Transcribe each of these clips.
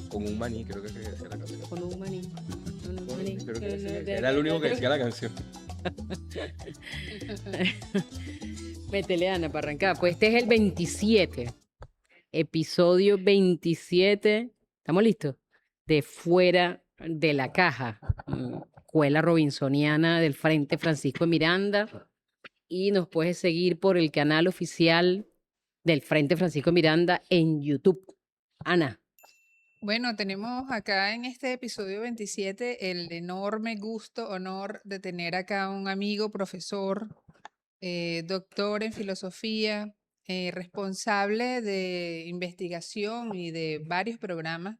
Con un maní, creo que decía la canción. Con un maní. Con un maní. Creo que era el único que decía la canción. Métele, Ana, para arrancar. Pues este es el 27. Episodio 27. ¿Estamos listos? De Fuera de la Caja. Escuela Robinsoniana del Frente Francisco de Miranda. Y nos puedes seguir por el canal oficial del Frente Francisco de Miranda en YouTube. Ana. Bueno, tenemos acá en este episodio 27 el enorme gusto, honor de tener acá un amigo, profesor, doctor en filosofía, responsable de investigación y de varios programas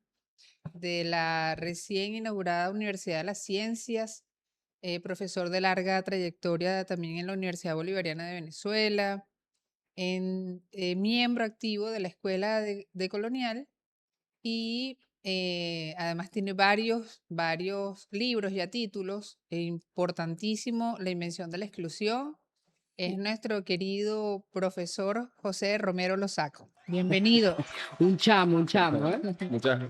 de la recién inaugurada Universidad de las Ciencias, profesor de larga trayectoria también en la Universidad Bolivariana de Venezuela, miembro activo de la Escuela de Colonial y además tiene varios libros y títulos. Importantísimo, La Invención de la Exclusión. Es nuestro querido profesor José Romero Losaco. Bienvenido. Un chamo, ¿eh?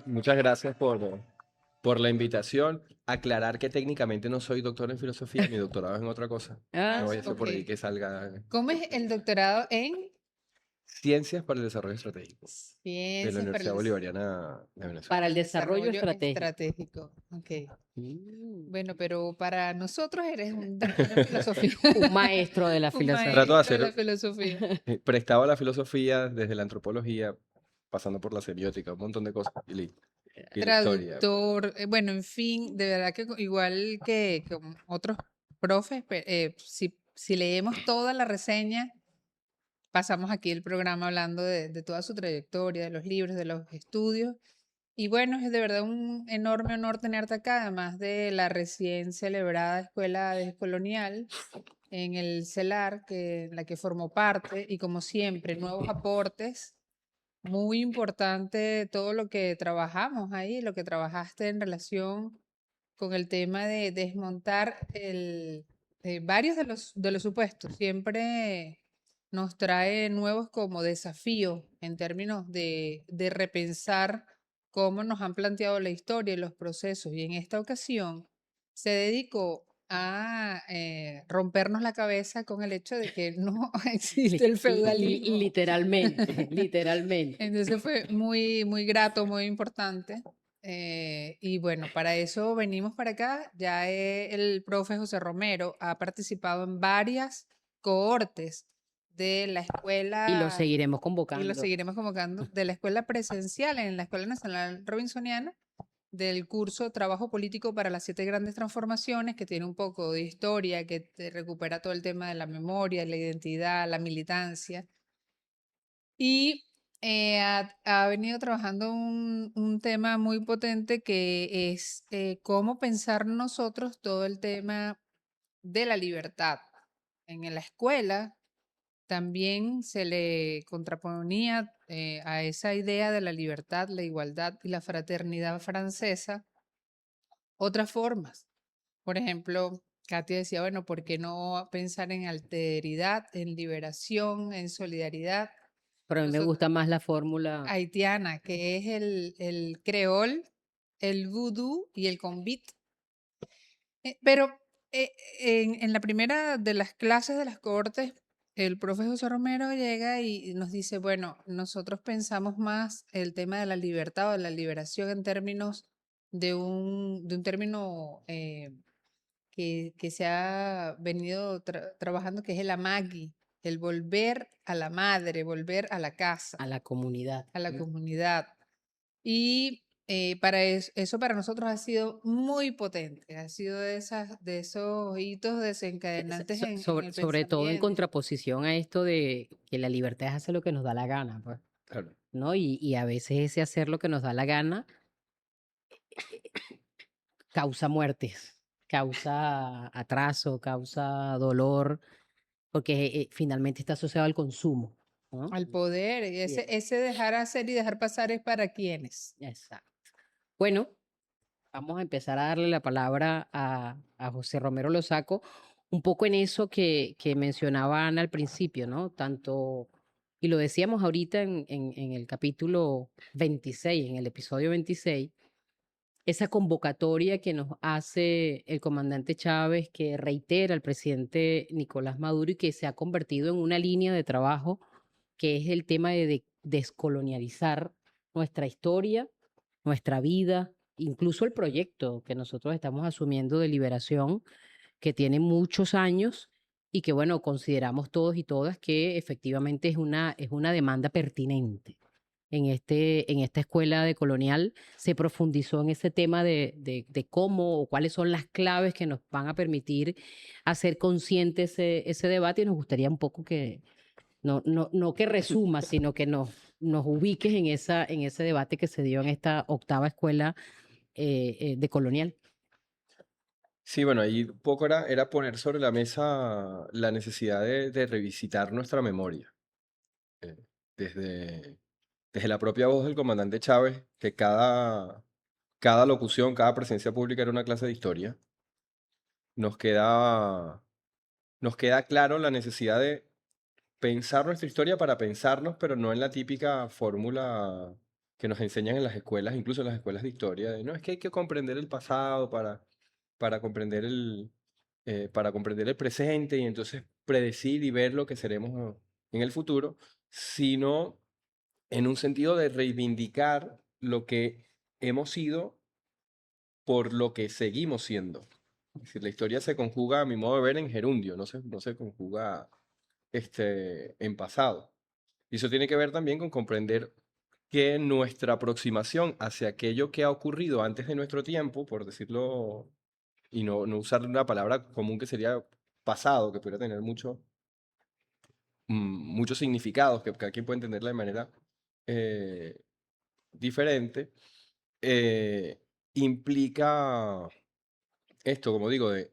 Muchas gracias por la invitación. Aclarar que técnicamente no soy doctor en filosofía, mi doctorado es en otra cosa. Ah, No vaya a ser por ahí ok. que salga ¿Cómo es el doctorado en Ciencias para el Desarrollo Estratégico de la Ciencias para Universidad el Bolivariana de Venezuela. para el desarrollo estratégico. Ok. Mm. Bueno, pero para nosotros eres un doctor en filosofía. Un maestro de la Un filosofía. Trato de maestro de la hacer- filosofía. Prestado a la filosofía desde la antropología, pasando por la semiótica, un montón de cosas. Y listo. Y la historia. Traductor, bueno, en fin, de verdad que igual que con otros profes, si leemos toda la reseña, pasamos aquí el programa hablando de toda su trayectoria, de los libros, de los estudios. Y bueno, es de verdad un enorme honor tenerte acá, además de la recién celebrada Escuela Descolonial en el CELAR, en la que formó parte, y como siempre, nuevos aportes. Muy importante todo lo que trabajamos ahí, lo que trabajaste en relación con el tema de desmontar varios de los supuestos. Siempre nos trae nuevos como desafíos en términos de repensar cómo nos han planteado la historia y los procesos. Y en esta ocasión se dedicó a rompernos la cabeza con el hecho de que no existe el feudalismo. Literalmente, literalmente. Entonces fue muy, muy grato, muy importante. Y bueno, para eso venimos para acá. Ya el profe José Romero ha participado en varias cohortes de la escuela. Y lo seguiremos Y convocando. lo seguiremos convocando de la escuela presencial en la Escuela Nacional Robinsoniana, del curso Trabajo Político para las 7 Grandes Transformaciones, que tiene un poco de historia, que te recupera todo el tema de la memoria, la identidad, la militancia. Y ha venido trabajando un tema muy potente que es cómo pensar nosotros todo el tema de la libertad. En la escuela también se le contraponía a esa idea de la libertad, la igualdad y la fraternidad francesa otras formas. Por ejemplo, Katia decía, bueno, ¿por qué no pensar en alteridad, en liberación, en solidaridad? Pero a mí me gusta más la fórmula. Haitiana, que es el creol, el vudú y el convit. Pero en la primera de las clases de las cohortes, el profe José Romero llega y nos dice, bueno, nosotros pensamos más el tema de la libertad o de la liberación en términos de un término que se ha venido trabajando, que es el amagui, el volver a la madre, volver a la casa, A la comunidad. a la comunidad. Y para eso para nosotros ha sido muy potente, ha sido de esos hitos desencadenantes en el Sobre todo en pensamiento. contraposición a esto de que la libertad es hacer lo que nos da la gana, pues, Claro. ¿no? Y a veces ese hacer lo que nos da la gana causa muertes, causa atraso, causa dolor, porque finalmente está asociado al consumo, ¿no? Al poder, y ese dejar hacer y dejar pasar es para quienes. Exacto. Bueno, vamos a empezar a darle la palabra a José Romero Losaco, un poco en eso que mencionaba Ana al principio, ¿no? Tanto y lo decíamos ahorita en el capítulo 26, en el episodio 26, esa convocatoria que nos hace el comandante Chávez, que reitera el presidente Nicolás Maduro y que se ha convertido en una línea de trabajo, que es el tema de descolonializar nuestra historia, nuestra vida, incluso el proyecto que nosotros estamos asumiendo de liberación, que tiene muchos años y que, bueno, consideramos todos y todas que efectivamente es una demanda pertinente. En esta escuela de colonial se profundizó en ese tema de cómo o cuáles son las claves que nos van a permitir hacer consciente ese debate, y nos gustaría un poco que, no que resumas, sino que nos ubiques en ese debate que se dio en esta octava escuela de colonial. Sí, bueno, ahí un poco era poner sobre la mesa la necesidad de revisitar nuestra memoria. eh, desde, desde la propia voz del comandante Chávez, que cada locución, cada presencia pública era una clase de historia, nos queda, nos queda claro la necesidad de pensar nuestra historia para pensarnos, pero no en la típica fórmula que nos enseñan en las escuelas, incluso en las escuelas de historia, de no, es que hay que comprender el pasado para comprender para comprender el presente y entonces predecir y ver lo que seremos en el futuro, sino en un sentido de reivindicar lo que hemos sido por lo que seguimos siendo. Es decir, la historia se conjuga, a mi modo de ver, en gerundio, no se conjuga en pasado. Y eso tiene que ver también con comprender que nuestra aproximación hacia aquello que ha ocurrido antes de nuestro tiempo, por decirlo, y no usar una palabra común que sería pasado, que pudiera tener muchos significados, que cada quien puede entenderla de manera eh, diferente, eh, implica esto, como digo, de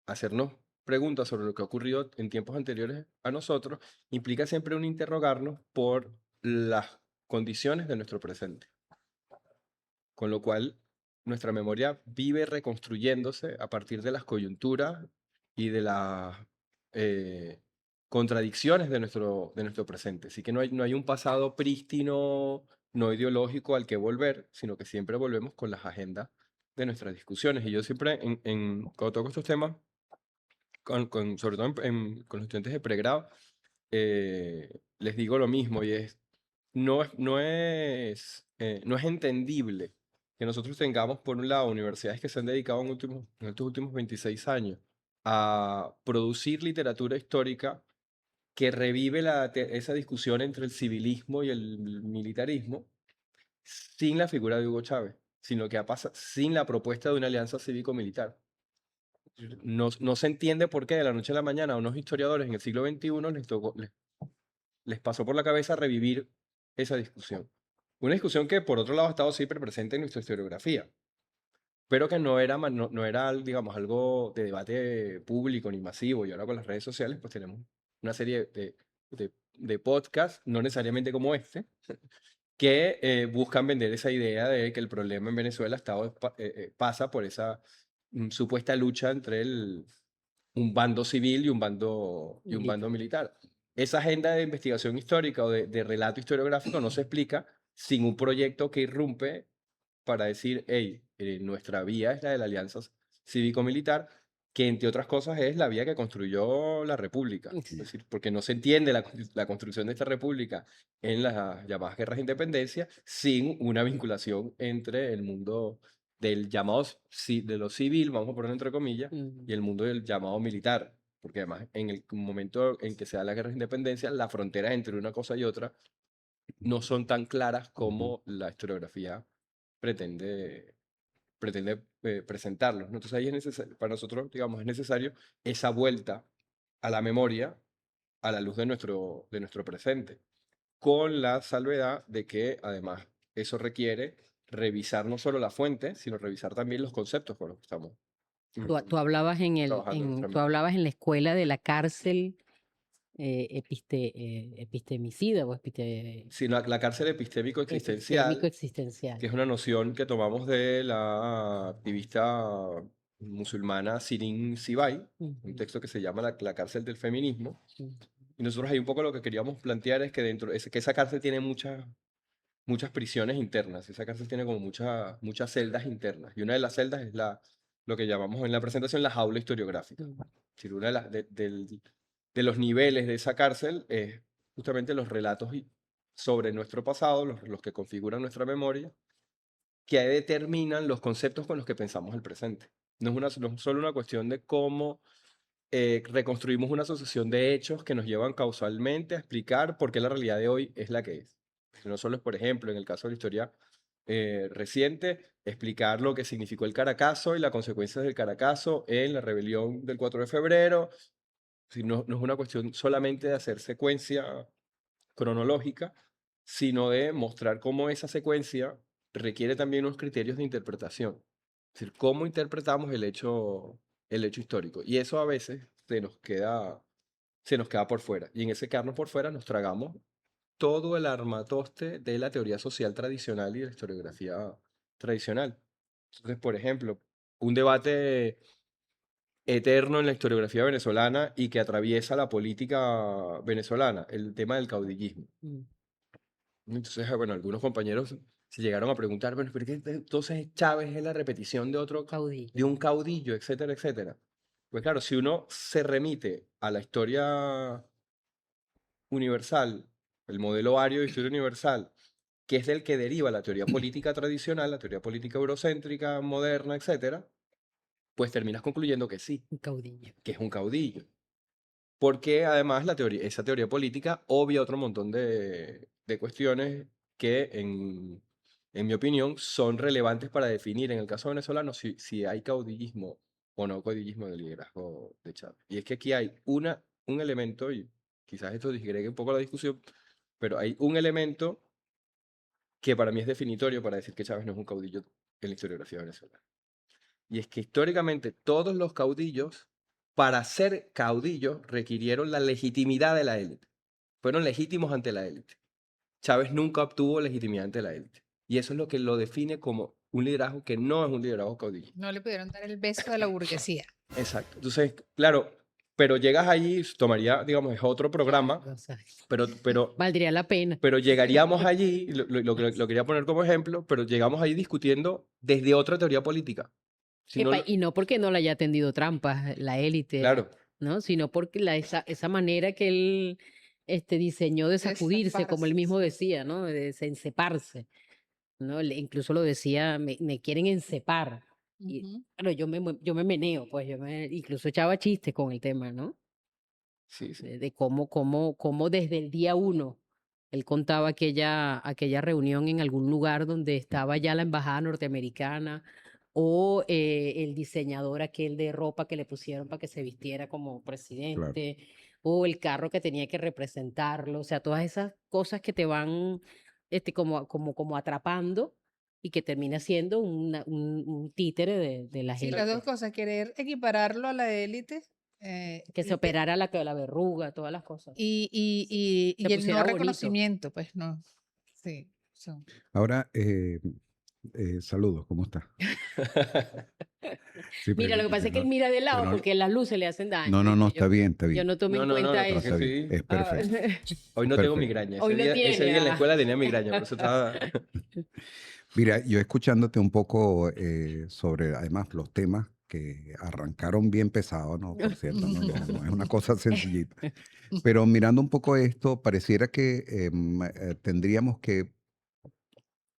hacernos preguntas sobre lo que ha ocurrido en tiempos anteriores a nosotros, implica siempre un interrogarnos por las condiciones de nuestro presente. Con lo cual, nuestra memoria vive reconstruyéndose a partir de las coyunturas y de las eh, contradicciones de nuestro presente. Así que no hay un pasado prístino, no ideológico al que volver, sino que siempre volvemos con las agendas de nuestras discusiones. Y yo siempre, cuando toco estos temas, sobre todo con los estudiantes de pregrado, les digo lo mismo y es, no es entendible que nosotros tengamos, por un lado, universidades que se han dedicado en estos últimos 26 años a producir literatura histórica que revive esa discusión entre el civilismo y el militarismo sin la figura de Hugo Chávez, sino que pasa sin la propuesta de una alianza cívico-militar. No se entiende por qué de la noche a la mañana a unos historiadores en el siglo XXI les pasó por la cabeza revivir esa discusión. Una discusión que, por otro lado, ha estado siempre presente en nuestra historiografía, pero que no era, digamos, algo de debate público ni masivo. Y ahora con las redes sociales, pues tenemos una serie de podcasts, no necesariamente como este, que buscan vender esa idea de que el problema en Venezuela pasa por esa supuesta lucha entre un bando civil y un bando militar. Esa agenda de investigación histórica o de relato historiográfico no se explica sin un proyecto que irrumpe para decir, hey, nuestra vía es la de la alianza cívico-militar, que entre otras cosas es la vía que construyó la República. Es decir, porque no se entiende la construcción de esta República en las llamadas guerras de independencia sin una vinculación entre el mundo del llamado de lo civil, vamos a ponerlo entre comillas, y el mundo del llamado militar. Porque además, en el momento en que se da la guerra de independencia, las fronteras entre una cosa y otra no son tan claras como la historiografía pretende, pretende presentarlos, ¿no? Entonces ahí para nosotros, digamos, es necesario esa vuelta a la memoria a la luz de nuestro presente, con la salvedad de que además eso requiere revisar no solo la fuente, sino revisar también los conceptos con los que estamos Tú hablabas trabajando en nuestra tú memoria. hablabas en la escuela de la cárcel epistemicida o Sí, la cárcel epistémico epistémico existencial, existencial. que es una noción que tomamos de la activista musulmana Shirin Sibay, un Ujú, texto que se llama La cárcel del feminismo, ujú. Y nosotros ahí un poco lo que queríamos plantear es que que esa cárcel tiene muchas prisiones internas. Esa cárcel tiene como muchas celdas internas. Y una de las celdas es lo que llamamos en la presentación la jaula historiográfica. Mm. Es decir, una de los niveles de esa cárcel es justamente los relatos sobre nuestro pasado, los que configuran nuestra memoria, que determinan los conceptos con los que pensamos el presente. No es solo una cuestión de cómo reconstruimos una sucesión de hechos que nos llevan causalmente a explicar por qué la realidad de hoy es la que es. No solo es, por ejemplo, en el caso de la historia reciente, explicar lo que significó el Caracazo y las consecuencias del Caracazo en la rebelión del 4 de febrero. No es una cuestión solamente de hacer secuencia cronológica, sino de mostrar cómo esa secuencia requiere también unos criterios de interpretación. Es decir, cómo interpretamos el hecho histórico. Y eso a veces se nos queda por fuera. Y en ese quedarnos por fuera nos tragamos todo el armatoste de la teoría social tradicional y de la historiografía tradicional. Entonces, por ejemplo, un debate eterno en la historiografía venezolana y que atraviesa la política venezolana, el tema del caudillismo. Mm. Entonces, bueno, algunos compañeros se llegaron a preguntar, bueno, ¿pero qué entonces Chávez es la repetición de Caudillo. de un caudillo, etcétera, etcétera? Pues claro, si uno se remite a la historia universal, el modelo ario de historia universal, que es del que deriva la teoría política tradicional, la teoría política eurocéntrica, moderna, etcétera, pues terminas concluyendo que sí, Un caudillo. que es un caudillo. Porque además esa teoría política obvia otro montón de cuestiones que, en mi opinión, son relevantes para definir en el caso venezolano si hay caudillismo o no caudillismo del liderazgo de Chávez. Y es que aquí hay un elemento, y quizás esto disgregue un poco la discusión, pero hay un elemento que para mí es definitorio para decir que Chávez no es un caudillo en la historiografía venezolana. Y es que históricamente todos los caudillos, para ser caudillos, requirieron la legitimidad de la élite. Fueron legítimos ante la élite. Chávez nunca obtuvo legitimidad ante la élite. Y eso es lo que lo define como un liderazgo que no es un liderazgo caudillo. No le pudieron dar el beso de la burguesía. Exacto. Entonces, claro, pero llegas allí, tomaría, digamos, es otro programa, O sea, pero valdría la pena. pero llegaríamos allí, lo quería poner como ejemplo, pero llegamos allí discutiendo desde otra teoría política. Si no, Epa, y no porque no le haya tendido trampas la élite, claro, ¿no? Sino porque esa manera que él diseñó de sacudirse, como él zafarse, mismo sí. decía, ¿no? De enceparse, ¿no? Incluso lo decía, me quieren encepar. Y Ujú. claro, yo me meneo, pues incluso echaba chistes con el tema, ¿no? sí, sí. De cómo desde el día uno él contaba aquella reunión en algún lugar donde estaba ya la embajada norteamericana o el diseñador aquel de ropa que le pusieron para que se vistiera como Claro. presidente, o el carro que tenía que representarlo, o sea, todas esas cosas que te van como atrapando y que termina siendo un títere de la Sí, las dos gente, cosas, querer equipararlo a la élite que se operara la verruga, todas las cosas. y Se el no pusiera bonito. reconocimiento, pues no. Sí, son. Ahora, saludos, ¿cómo estás? Sí, Mira, lo que pasa es que él mira de lado no- porque las luces le hacen daño. no, ¿viste? está bien, está Yo bien. no tomé No, en no, no, cuenta lo que No, pasa eso. está es que bien, es Ah, perfecto. hoy no tengo Perfecto. migraña. Hoy no Ese tiene, día en la ah. escuela tenía migraña, por eso estaba... Mira, yo escuchándote un poco sobre, además, los temas que arrancaron bien pesados, ¿no? Por cierto, no es una cosa sencillita. Pero mirando un poco esto, pareciera que tendríamos que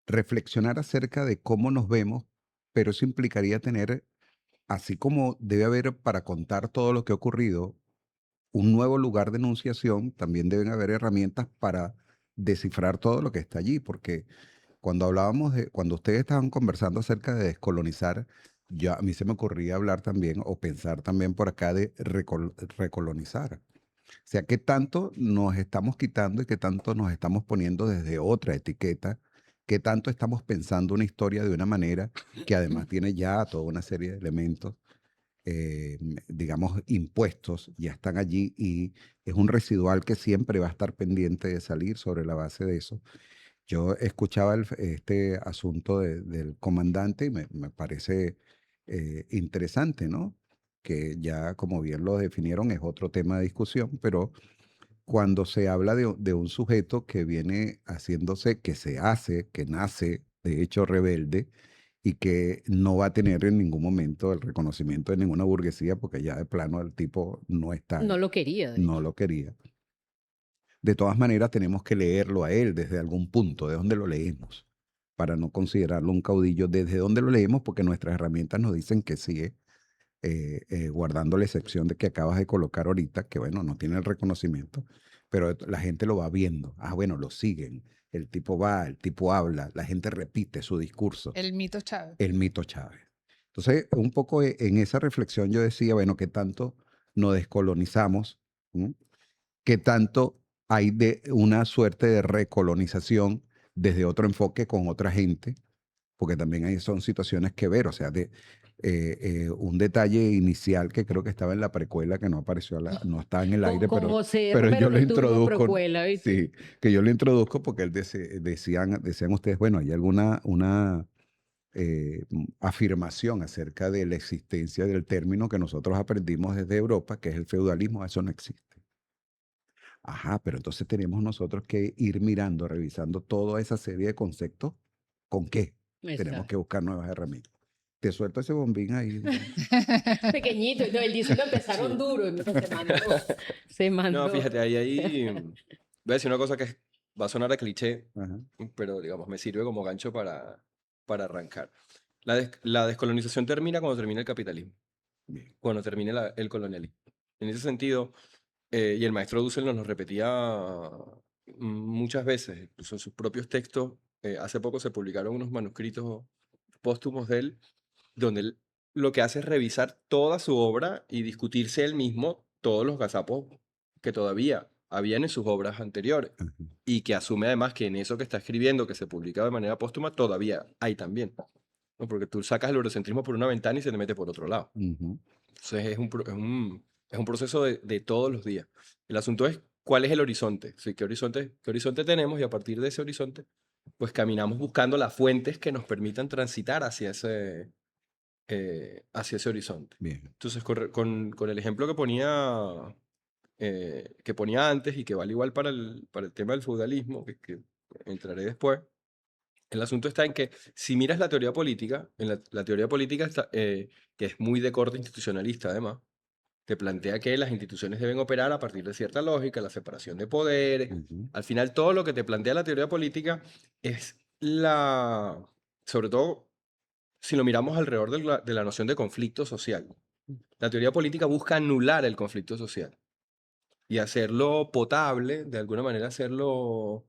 reflexionar acerca de cómo nos vemos, pero eso implicaría tener, así como debe haber para contar todo lo que ha ocurrido, un nuevo lugar de enunciación, también deben haber herramientas para descifrar todo lo que está allí, porque cuando ustedes estaban conversando acerca de descolonizar, ya a mí se me ocurría hablar también o pensar también por acá de recolonizar. O sea, qué tanto nos estamos quitando y qué tanto nos estamos poniendo desde otra etiqueta, qué tanto estamos pensando una historia de una manera que además tiene ya toda una serie de elementos, digamos, impuestos, ya están allí y es un residual que siempre va a estar pendiente de salir sobre la base de eso. Yo escuchaba este asunto del comandante y me parece interesante, ¿no? Que ya, como bien lo definieron, es otro tema de discusión, pero cuando se habla de un sujeto que viene haciéndose, que nace, de hecho, rebelde, y que no va a tener en ningún momento el reconocimiento de ninguna burguesía, porque ya de plano el tipo no está No ahí, lo quería, de no hecho. lo quería. De todas maneras, tenemos que leerlo a él desde algún punto, de dónde lo leemos, para no considerarlo un caudillo. Desde dónde lo leemos, porque nuestras herramientas nos dicen que sí, guardando la excepción de que acabas de colocar ahorita, que bueno, no tiene el reconocimiento, pero la gente lo va viendo. Ah, bueno, lo siguen. El tipo va, el tipo habla, la gente repite su discurso, El mito Chávez. el mito Chávez. Entonces, un poco en esa reflexión yo decía, bueno, ¿qué tanto nos descolonizamos? ¿Mm? ¿Qué tanto hay de una suerte de recolonización desde otro enfoque con otra gente? Porque también ahí son situaciones que ver, o sea, un detalle inicial que creo que estaba en la precuela, que no apareció, no está en el Con, aire, con José pero yo lo Verde tuvimos introduzco, precuela, ¿viste? sí, que yo lo introduzco porque él decían ustedes, bueno, hay alguna afirmación acerca de la existencia del término que nosotros aprendimos desde Europa, que es el feudalismo, eso no existe. Ajá, pero entonces tenemos nosotros que ir mirando, revisando toda esa serie de conceptos. ¿Con qué? Tenemos Exacto. que buscar nuevas herramientas. Te suelto ese bombín ahí. Pequeñito, entonces él dice que empezaron Sí. duro, y se mandó. Se mandó. No, fíjate, ahí voy a decir una cosa que va a sonar a cliché, Ajá. pero digamos, me sirve como gancho para arrancar. La descolonización termina cuando termina el capitalismo, Bien. cuando termine el colonialismo. En ese sentido, y el maestro Dussel nos lo repetía muchas veces, incluso en sus propios textos. Hace poco se publicaron unos manuscritos póstumos de él, donde él lo que hace es revisar toda su obra y discutirse él mismo todos los gazapos que todavía habían en sus obras anteriores, Ajá. y que asume además que en eso que está escribiendo, que se publica de manera póstuma, todavía hay también, ¿no? Porque tú sacas el eurocentrismo por una ventana y se te mete por otro lado. Ujú. Entonces es un proceso de todos los días. El asunto es cuál es el horizonte, ¿sí? ¿Qué horizonte tenemos? Y a partir de ese horizonte, pues caminamos buscando las fuentes que nos permitan transitar hacia ese horizonte. Bien. Entonces, con el ejemplo que ponía antes y que vale igual para el tema del feudalismo, que entraré después, el asunto está en que si miras la teoría política, en la teoría política que es muy de corte institucionalista además, te plantea que las instituciones deben operar a partir de cierta lógica, la separación de poderes. Ujú. Al final, todo lo que te plantea la teoría política es sobre todo si lo miramos alrededor de la noción de conflicto social. La teoría política busca anular el conflicto social y hacerlo potable, de alguna manera hacerlo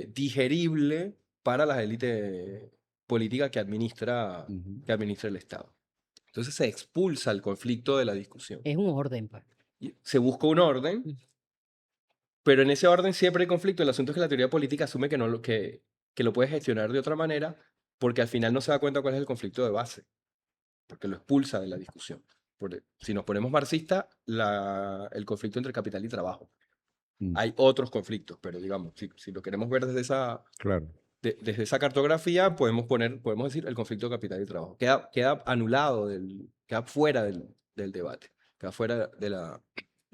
digerible para las élites políticas Ujú. que administra el Estado. Entonces se expulsa el conflicto de la discusión. Es un orden, pues. Y se busca un orden, pero en ese orden siempre hay conflicto. El asunto es que la teoría política asume que lo puede gestionar de otra manera, porque al final no se da cuenta cuál es el conflicto de base, porque lo expulsa de la discusión. Si nos ponemos marxistas, el conflicto entre capital y trabajo. Mm. Hay otros conflictos, pero digamos, si lo queremos ver Claro. desde esa cartografía, podemos decir el conflicto de capital y trabajo. Queda anulado, queda fuera del debate, queda fuera de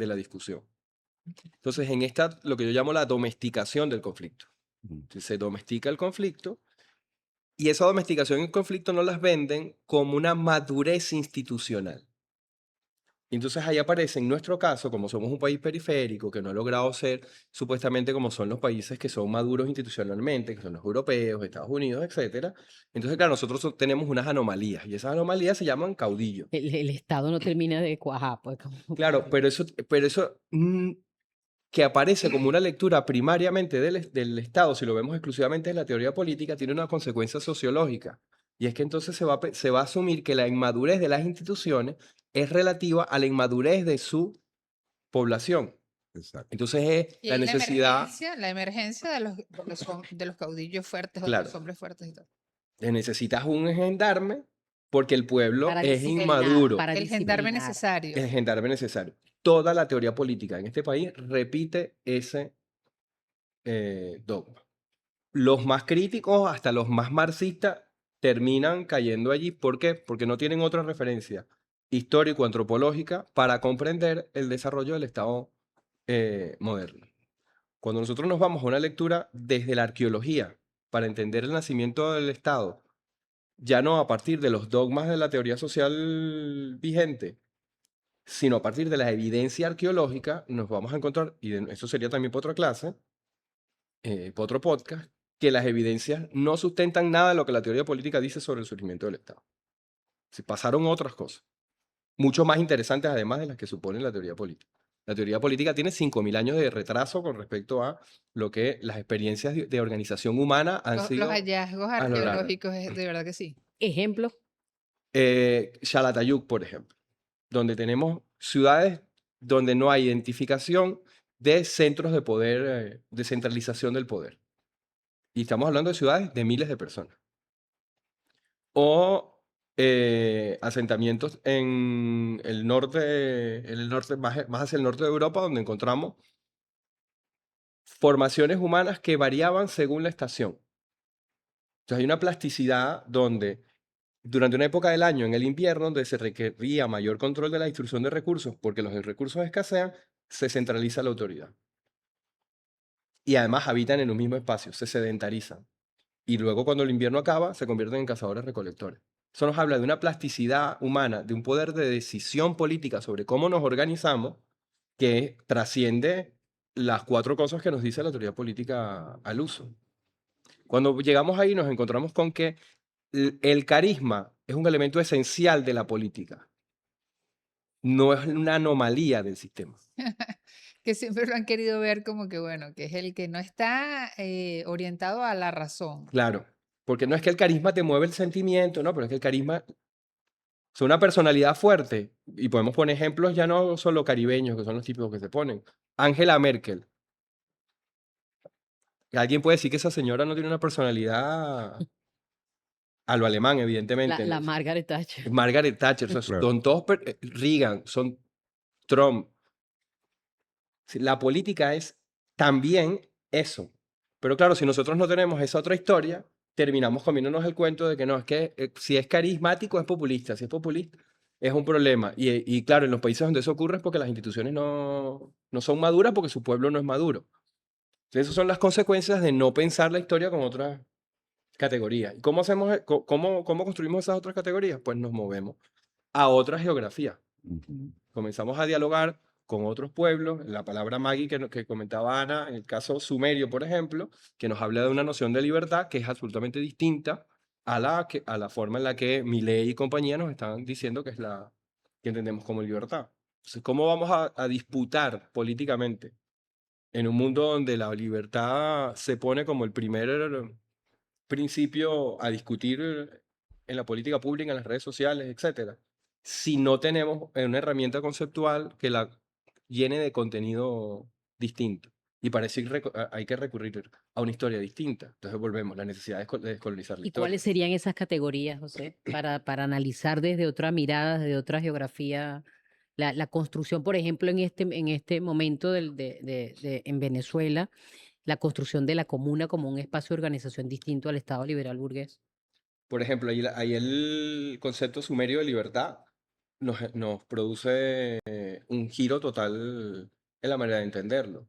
la discusión. Entonces, lo que yo llamo la domesticación del conflicto. Mm. Se domestica el conflicto, y esa domesticación y el conflicto no las venden como una madurez institucional. Y entonces ahí aparece, en nuestro caso, como somos un país periférico, que no ha logrado ser supuestamente como son los países que son maduros institucionalmente, que son los europeos, Estados Unidos, etcétera. Entonces, claro, nosotros tenemos unas anomalías, y esas anomalías se llaman caudillos. El Estado no termina de cuajar, pues. Claro, pero eso que aparece como una lectura primariamente del Estado, si lo vemos exclusivamente en la teoría política, tiene una consecuencia sociológica. Y es que entonces se va a asumir que la inmadurez de las instituciones es relativa a la inmadurez de su población. Exacto. Entonces es Y la ahí necesidad, la emergencia de los caudillos fuertes o de claro, los hombres fuertes y todo. necesitas un gendarme porque el pueblo Para es disciplinar, inmaduro. para El gendarme disciplinar. necesario. El gendarme necesario. Toda la teoría política en este país repite ese dogma. Los más críticos, hasta los más marxistas, terminan cayendo allí. ¿Por qué? Porque no tienen otra referencia histórico-antropológica para comprender el desarrollo del Estado moderna. Cuando nosotros nos vamos a una lectura desde la arqueología para entender el nacimiento del Estado, ya no a partir de los dogmas de la teoría social vigente, sino a partir de la evidencia arqueológica, nos vamos a encontrar, y eso sería también para otra clase, para otro podcast, que las evidencias no sustentan nada de lo que la teoría política dice sobre el surgimiento del Estado. Se pasaron otras cosas, mucho más interesantes además de las que supone la teoría política. La teoría política tiene 5.000 años de retraso con respecto a lo que las experiencias de organización humana han Los sido hallazgos a lo largo. arqueológicos, de verdad que sí. Ejemplo. Calatayud, por ejemplo, donde tenemos ciudades donde no hay identificación de centros de poder, de centralización del poder. Y estamos hablando de ciudades de miles de personas. O asentamientos en el norte más hacia el norte de Europa, donde encontramos formaciones humanas que variaban según la estación. Entonces hay una plasticidad donde durante una época del año, en el invierno, donde se requería mayor control de la distribución de recursos, porque los recursos escasean, se centraliza la autoridad. Y además habitan en un mismo espacio, se sedentarizan. Y luego cuando el invierno acaba, se convierten en cazadores-recolectores. Eso nos habla de una plasticidad humana, de un poder de decisión política sobre cómo nos organizamos, que trasciende las 4 cosas que nos dice la teoría política al uso. Cuando llegamos ahí nos encontramos con que el carisma es un elemento esencial de la política. No es una anomalía del sistema. Que siempre lo han querido ver como que, bueno, que es el que no está orientado a la razón. Claro, porque no es que el carisma te mueve el sentimiento, no, pero es que el carisma es una personalidad fuerte. Y podemos poner ejemplos ya no solo caribeños, que son los típicos que se ponen. Angela Merkel. Alguien puede decir que esa señora no tiene una personalidad a lo alemán, evidentemente. La Margaret Thatcher. Margaret Thatcher, o sea, Claro. son todos Reagan, son Trump. Sí, la política es también eso. Pero claro, si nosotros no tenemos esa otra historia, terminamos comiéndonos el cuento de que no, es que si es carismático es populista, si es populista es un problema. Y claro, en los países donde eso ocurre es porque las instituciones no son maduras porque su pueblo no es maduro. Entonces, esas son las consecuencias de no pensar la historia con otras categorías. ¿Y cómo hacemos, cómo construimos esas otras categorías? Pues nos movemos a otra geografía. Ujú. Comenzamos a dialogar con otros pueblos. La palabra Maggie que comentaba Ana, en el caso sumerio, por ejemplo, que nos habla de una noción de libertad que es absolutamente distinta a la forma en la que Milei y compañía nos están diciendo que es la que entendemos como libertad. Entonces, ¿cómo vamos a disputar políticamente en un mundo donde la libertad se pone como el primer principio a discutir en la política pública, en las redes sociales, etcétera, si no tenemos una herramienta conceptual que la llene de contenido distinto? Y para eso hay que recurrir a una historia distinta. Entonces volvemos, la necesidad de descolonizar la ¿Y historia. cuáles serían esas categorías, José, para analizar desde otra mirada, desde otra geografía, la construcción, por ejemplo, en este momento en Venezuela, la construcción de la comuna como un espacio de organización distinto al Estado liberal burgués? Por ejemplo, ahí el concepto sumerio de libertad nos produce un giro total en la manera de entenderlo.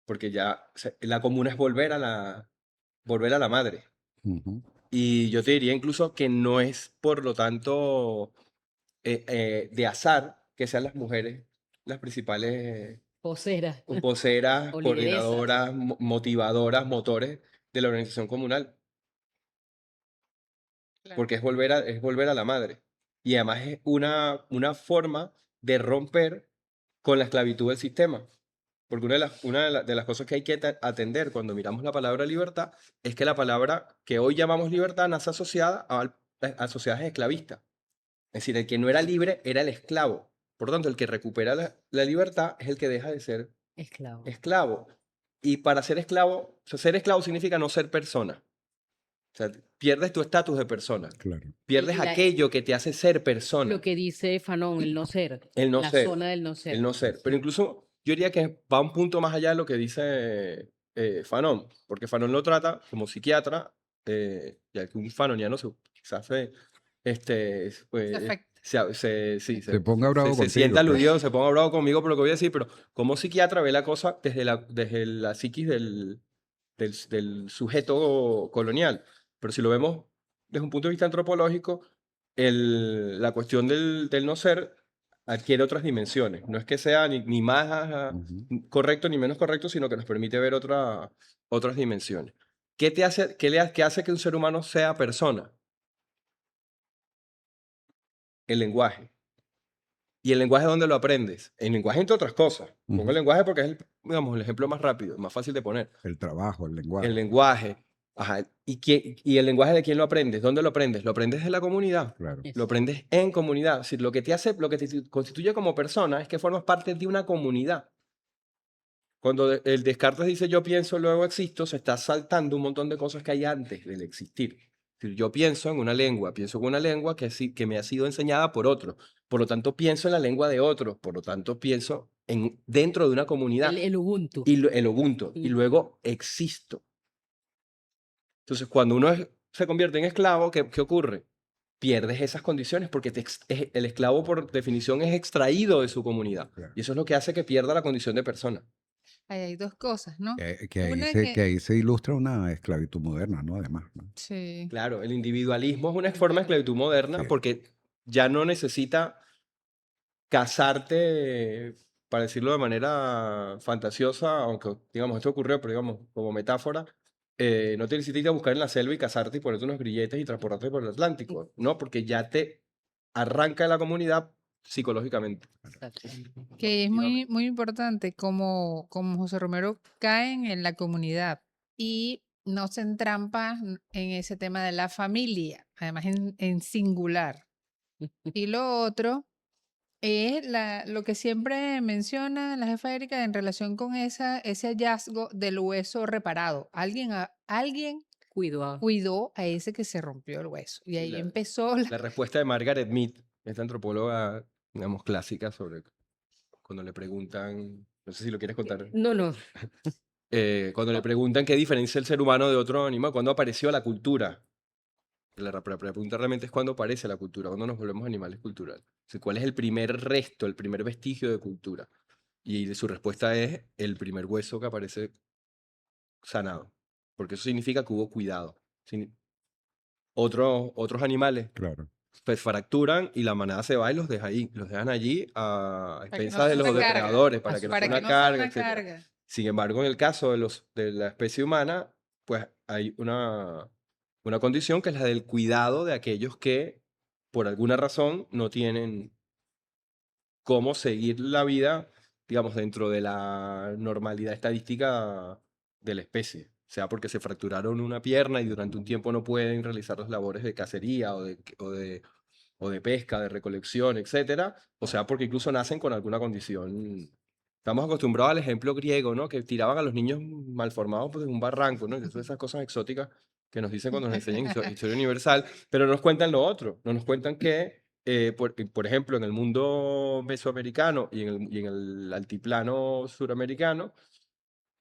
Porque ya la comuna es volver a la madre. Ujú. Y yo te diría incluso que no es, por lo tanto, de azar que sean las mujeres las principales Voceras voceras, o lideresas. coordinadoras, motivadoras, motores de la organización comunal, Claro. porque es volver a la madre. Y además es una forma de romper con la esclavitud del sistema. Porque una de las cosas que hay que atender cuando miramos la palabra libertad es que la palabra que hoy llamamos libertad nace asociada a sociedades esclavistas. Es decir, el que no era libre era el esclavo. Por lo tanto, el que recupera la libertad es el que deja de ser Esclavo. esclavo. Y para ser esclavo significa no ser persona. O sea, pierdes tu estatus de persona. Claro. Pierdes aquello que te hace ser persona. Lo que dice Fanon, el no ser. El no la ser. zona del no ser. El no ser. Pero incluso yo diría que va un punto más allá de lo que dice Fanon, porque Fanon lo trata como psiquiatra, ya que un fanoniano quizás pues, sí, Se ponga bravo se contigo, sienta pues. aludido, se ponga bravo conmigo por lo que voy a decir, pero como psiquiatra ve la cosa desde la psiquis del sujeto colonial. Pero si lo vemos desde un punto de vista antropológico, la cuestión del no ser adquiere otras dimensiones. No es que sea ni más Ujú. correcto ni menos correcto, sino que nos permite ver otras dimensiones. ¿Qué te hace, qué hace que un ser humano sea persona? El lenguaje. ¿Y el lenguaje dónde lo aprendes? El lenguaje, entre otras cosas. Pongo Ujú. el lenguaje porque es digamos, el ejemplo más rápido, más fácil de poner. El trabajo, el El lenguaje. lenguaje. Ajá. ¿Y el lenguaje de quién lo aprendes? ¿Dónde lo aprendes? Lo aprendes de la comunidad. Claro. Lo aprendes en comunidad. Es decir, lo que te constituye como persona es que formas parte de una comunidad. Cuando el Descartes dice yo pienso, luego existo, se está saltando un montón de cosas que hay antes del existir. Es decir, yo pienso en una lengua, pienso en una lengua que me ha sido enseñada por otros. Por lo tanto, pienso en la lengua de otros. Por lo tanto, pienso dentro de una comunidad. El Ubuntu. Y el Ubuntu. Y Mm. luego existo. Entonces, cuando uno se convierte en esclavo, ¿qué ocurre? Pierdes esas condiciones porque el esclavo, por definición, es extraído de su comunidad. Claro. Y eso es lo que hace que pierda la condición de persona. Ahí hay dos cosas, ¿no? Que ahí Una que ahí se ilustra una esclavitud moderna, ¿no? Además, ¿no? Sí. Claro, el individualismo es una forma de esclavitud moderna Sí. porque ya no necesita casarte, para decirlo de manera fantasiosa, aunque digamos esto ocurrió, pero digamos como metáfora, no te necesitas ir a buscar en la selva y casarte y ponerte unos grilletes y transportarte por el Atlántico, ¿no? Porque ya te arranca de la comunidad psicológicamente. Exacto. Que es muy importante como José Romero caen en la comunidad y no se entrampa en ese tema de la familia, además en singular. Y lo otro es lo que siempre menciona la jefa Erika en relación con ese hallazgo del hueso reparado. Alguien Cuidado. cuidó a ese que se rompió el hueso. Y Sí, ahí la, empezó la respuesta de Margaret Mead, esta antropóloga, digamos, clásica, sobre cuando le preguntan, no sé si lo quieres contar, No, no. cuando le preguntan qué diferencia el ser humano de otro animal, cuándo apareció la cultura. La pregunta realmente es cuándo aparece la cultura, cuándo nos volvemos animales culturales. O sea, ¿cuál es el primer resto, el primer vestigio de cultura? Y su respuesta es el primer hueso que aparece sanado, porque eso significa que hubo cuidado. Otros animales Claro. pues fracturan y la manada se va y los deja ahí, los dejan allí a para que no expensas sea de los una carga, depredadores, para que no sea para que una no sea carga, una etc. carga. Sin embargo, en el caso de la especie humana, pues hay una condición que es la del cuidado de aquellos que, por alguna razón, no tienen cómo seguir la vida, digamos, dentro de la normalidad estadística de la especie. Sea porque se fracturaron una pierna y durante un tiempo no pueden realizar las labores de cacería o de pesca, de recolección, etcétera, o sea porque incluso nacen con alguna condición. Estamos acostumbrados al ejemplo griego, ¿no? Que tiraban a los niños malformados pues, en un barranco, ¿no? Esas cosas exóticas que nos dicen cuando nos enseñan historia universal, pero no nos cuentan lo otro, no nos cuentan que, por ejemplo, en el mundo mesoamericano y en el altiplano suramericano,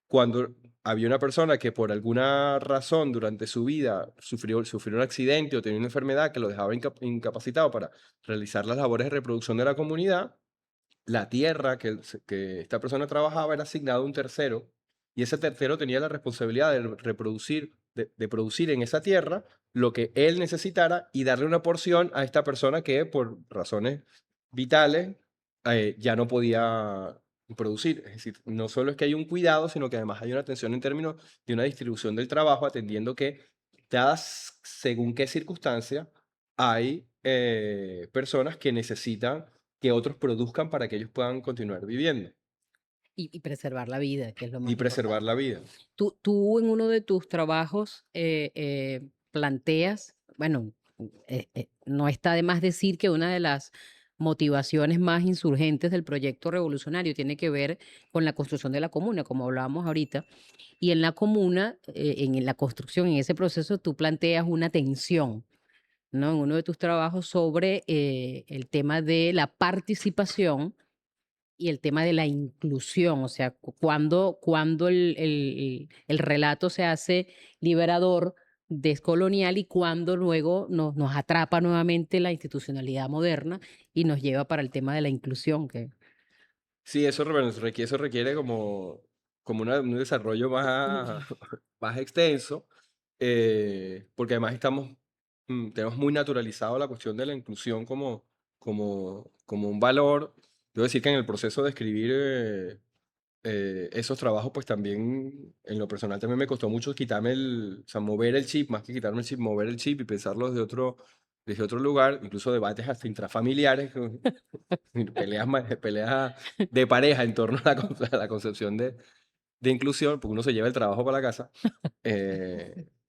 cuando había una persona que por alguna razón durante su vida sufrió un accidente o tenía una enfermedad que lo dejaba incapacitado para realizar las labores de reproducción de la comunidad, la tierra que esta persona trabajaba era asignada a un tercero y ese tercero tenía la responsabilidad de reproducir, de producir en esa tierra lo que él necesitara y darle una porción a esta persona que por razones vitales ya no podía producir. Es decir, no solo es que hay un cuidado, sino que además hay una atención en términos de una distribución del trabajo, atendiendo que dadas según qué circunstancia hay personas que necesitan que otros produzcan para que ellos puedan continuar viviendo Y preservar la vida, que es lo más y preservar importante. la vida. Tú en uno de tus trabajos planteas, bueno, no está de más decir que una de las motivaciones más insurgentes del proyecto revolucionario tiene que ver con la construcción de la comuna, como hablábamos ahorita. Y en la comuna, en la construcción, en ese proceso, tú planteas una tensión, ¿no? En uno de tus trabajos sobre el tema de la participación y el tema de la inclusión, o sea, cuando el relato se hace liberador descolonial y cuándo luego nos atrapa nuevamente la institucionalidad moderna y nos lleva para el tema de la inclusión. Sí, eso requiere como un desarrollo más, más extenso, porque además tenemos muy naturalizado la cuestión de la inclusión como un valor. Debo decir que en el proceso de escribir esos trabajos, pues también en lo personal también me costó mucho quitarme o sea, mover el chip, más que quitarme el chip, mover el chip y pensarlo desde otro lugar, incluso debates hasta intrafamiliares, peleas de pareja en torno a la concepción de inclusión, porque uno se lleva el trabajo para la casa,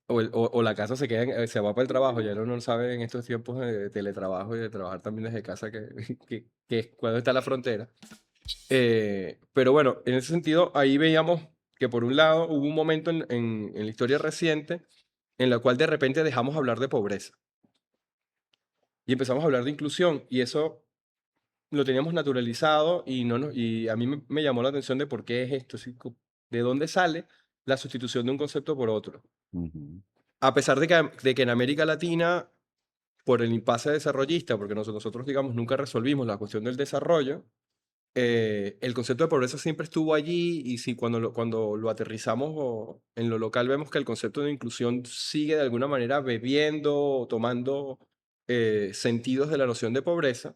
o la casa se va para el trabajo, ya uno no sabe en estos tiempos de teletrabajo y de trabajar también desde casa que es cuando está la frontera. Pero bueno, en ese sentido, ahí veíamos que por un lado hubo un momento en la historia reciente en la cual de repente dejamos hablar de pobreza y empezamos a hablar de inclusión y eso lo teníamos naturalizado y a mí me llamó la atención de por qué es esto, así de dónde sale la sustitución de un concepto por otro. Ujú. A pesar de que en América Latina, por el impasse desarrollista, porque nosotros digamos, nunca resolvimos la cuestión del desarrollo, el concepto de pobreza siempre estuvo allí y si cuando lo aterrizamos en lo local vemos que el concepto de inclusión sigue de alguna manera bebiendo o tomando sentidos de la noción de pobreza.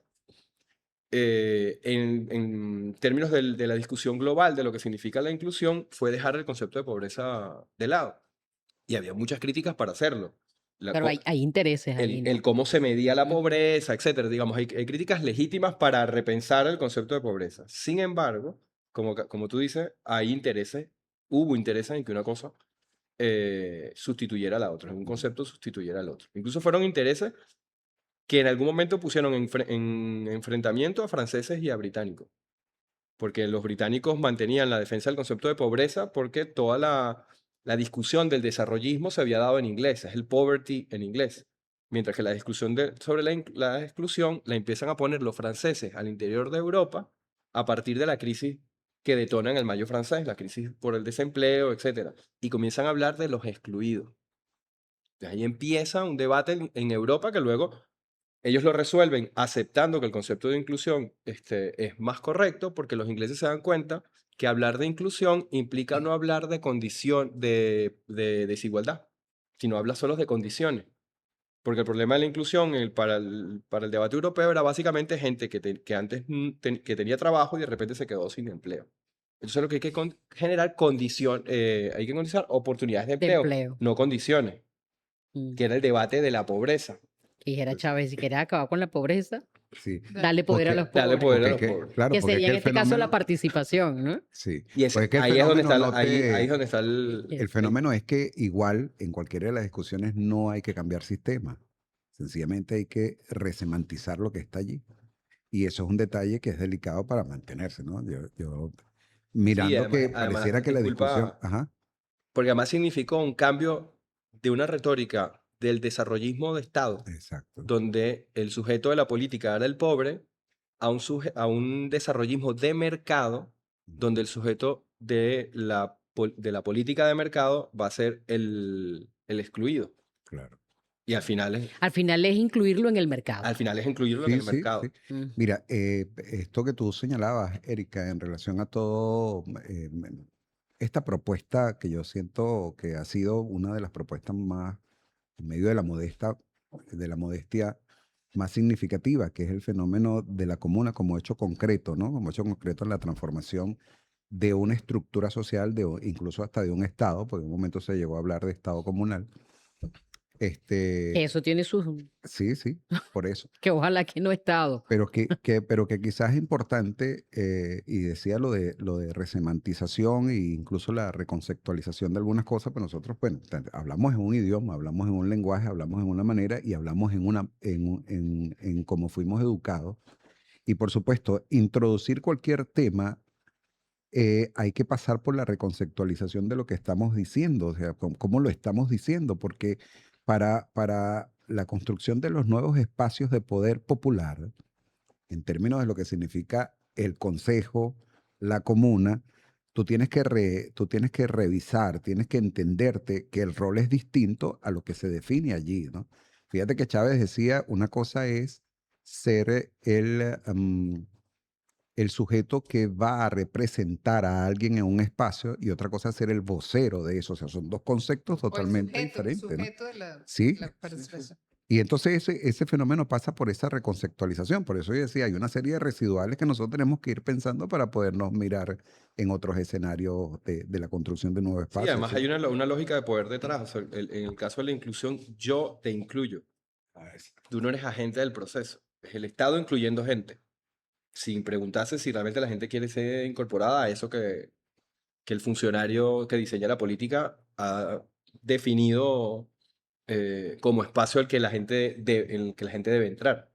En términos de la discusión global de lo que significa la inclusión, fue dejar el concepto de pobreza de lado. Y había muchas críticas para hacerlo. La Pero co- hay intereses ahí, el ¿no? cómo se medía la Ujú. pobreza, etcétera. Digamos, hay críticas legítimas para repensar el concepto de pobreza. Sin embargo, como tú dices, hubo intereses en que una cosa sustituyera a la otra, un concepto sustituyera al otro. Incluso fueron intereses que en algún momento pusieron en enfrentamiento a franceses y a británicos, porque los británicos mantenían la defensa del concepto de pobreza porque toda la discusión del desarrollismo se había dado en inglés, es el poverty en inglés, mientras que la discusión sobre la exclusión la empiezan a poner los franceses al interior de Europa a partir de la crisis que detona en el Mayo francés, la crisis por el desempleo, etcétera, y comienzan a hablar de los excluidos. De ahí empieza un debate en Europa que luego ellos lo resuelven aceptando que el concepto de inclusión es más correcto porque los ingleses se dan cuenta que hablar de inclusión implica no hablar de condición de desigualdad, sino habla solo de condiciones. Porque el problema de la inclusión para el debate europeo era básicamente gente que antes que tenía trabajo y de repente se quedó sin empleo. Entonces lo que hay que generar hay que condicionar oportunidades de De empleo, empleo. no condiciones, Mm. que era el debate de la pobreza. Que dijera Chávez, si quieres acabar con la pobreza, Sí, dale poder a porque, los Darle pobres. poder a porque es los que, pobres. claro, Que porque es sería que en el este caso la fenómeno, participación, ¿no? sí, Y pues es que el fenómeno no ahí es te, donde está el fenómeno es que igual en cualquiera de las discusiones no hay que cambiar sistema, sencillamente hay que resemantizar lo que está allí. Y eso es un detalle que es delicado para mantenerse, ¿no? Yo Sí, mirando además, que pareciera que la discusión, disculpa, ajá, porque además significó un cambio de una retórica del desarrollismo de Estado, exacto, donde el sujeto de la política era el pobre, a un desarrollismo de mercado, donde el sujeto de la política de mercado va a ser el excluido. claro. Y Al final es incluirlo en el mercado. al final es incluirlo en Sí, el sí, sí. mercado. Mm. Mira, esto que tú señalabas, Erika, en relación a todo esta propuesta que yo siento que ha sido una de las propuestas más, en medio de la modestia más significativa, que es el fenómeno de la comuna como hecho concreto, ¿no? Como hecho concreto en la transformación de una estructura social, incluso hasta de un Estado, porque en un momento se llegó a hablar de Estado comunal. Que eso tiene sus... Sí, sí, por eso. Que ojalá que no he estado. Pero que quizás es importante, y decía lo de resemantización e incluso la reconceptualización de algunas cosas, pero nosotros, bueno, hablamos en un idioma, hablamos en un lenguaje, hablamos en una manera y hablamos en cómo fuimos educados. Y por supuesto, introducir cualquier tema, hay que pasar por la reconceptualización de lo que estamos diciendo, o sea, cómo lo estamos diciendo, porque para la construcción de los nuevos espacios de poder popular, en términos de lo que significa el consejo, la comuna, tú tienes que revisar, tienes que entenderte que el rol es distinto a lo que se define allí, ¿no? Fíjate que Chávez decía, una cosa es ser el sujeto que va a representar a alguien en un espacio y otra cosa es ser el vocero de eso. O sea, son dos conceptos O el totalmente el diferentes, ¿no? sujeto de la Sí, participación. y entonces ese fenómeno pasa por esa reconceptualización. Por eso yo decía, hay una serie de residuales que nosotros tenemos que ir pensando para podernos mirar en otros escenarios de la construcción de nuevos Sí, espacios. además ¿sí? hay una lógica de poder detrás. O sea, en el caso de la inclusión, yo te incluyo. Tú no eres agente del proceso. Es el Estado incluyendo gente, sin preguntarse si realmente la gente quiere ser incorporada a eso que el funcionario que diseña la política ha definido como espacio en el que la gente debe entrar.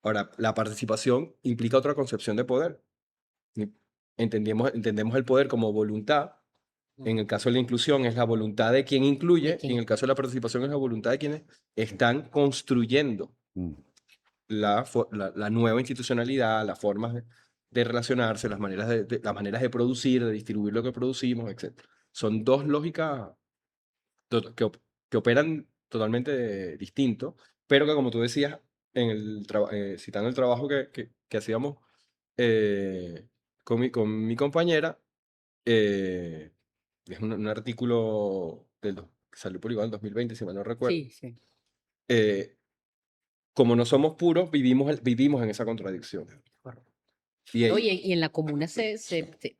Ahora, la participación implica otra concepción de poder. Y entendemos el poder como voluntad. En el caso de la inclusión es la voluntad de quien incluye, y en el caso de la participación es la voluntad de quienes están construyendo Mm. la nueva institucionalidad, las formas de relacionarse, las maneras de producir, de distribuir lo que producimos, etc. Son dos lógicas que operan totalmente distinto, pero que, como tú decías, citando el trabajo que hacíamos con mi compañera, es un artículo que salió por igual en 2020, si mal no recuerdo. Sí, sí. eh, Como no somos puros, vivimos en esa contradicción. Y ahí, Oye, y en la comuna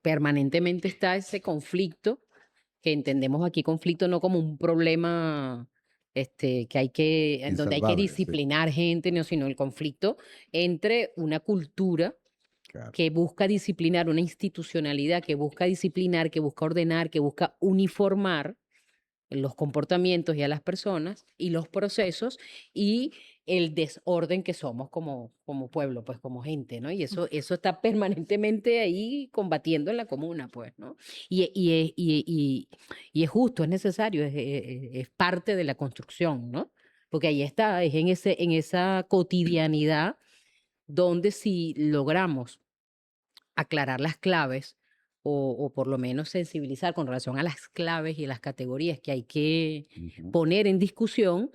permanentemente está ese conflicto, que entendemos aquí conflicto no como un problema en donde hay que Insalvable, sí, disciplinar gente, no, sino el conflicto entre una cultura claro. que busca disciplinar, una institucionalidad que busca disciplinar, que busca ordenar, que busca uniformar los comportamientos y a las personas y los procesos y el desorden que somos como pueblo, pues como gente, ¿no? Y eso está permanentemente ahí combatiendo en la comuna, pues, ¿no? Y es justo, es necesario, es parte de la construcción, ¿no? Porque ahí está, es en esa cotidianidad donde si logramos aclarar las claves o por lo menos sensibilizar con relación a las claves y las categorías que hay que Ujú. poner en discusión,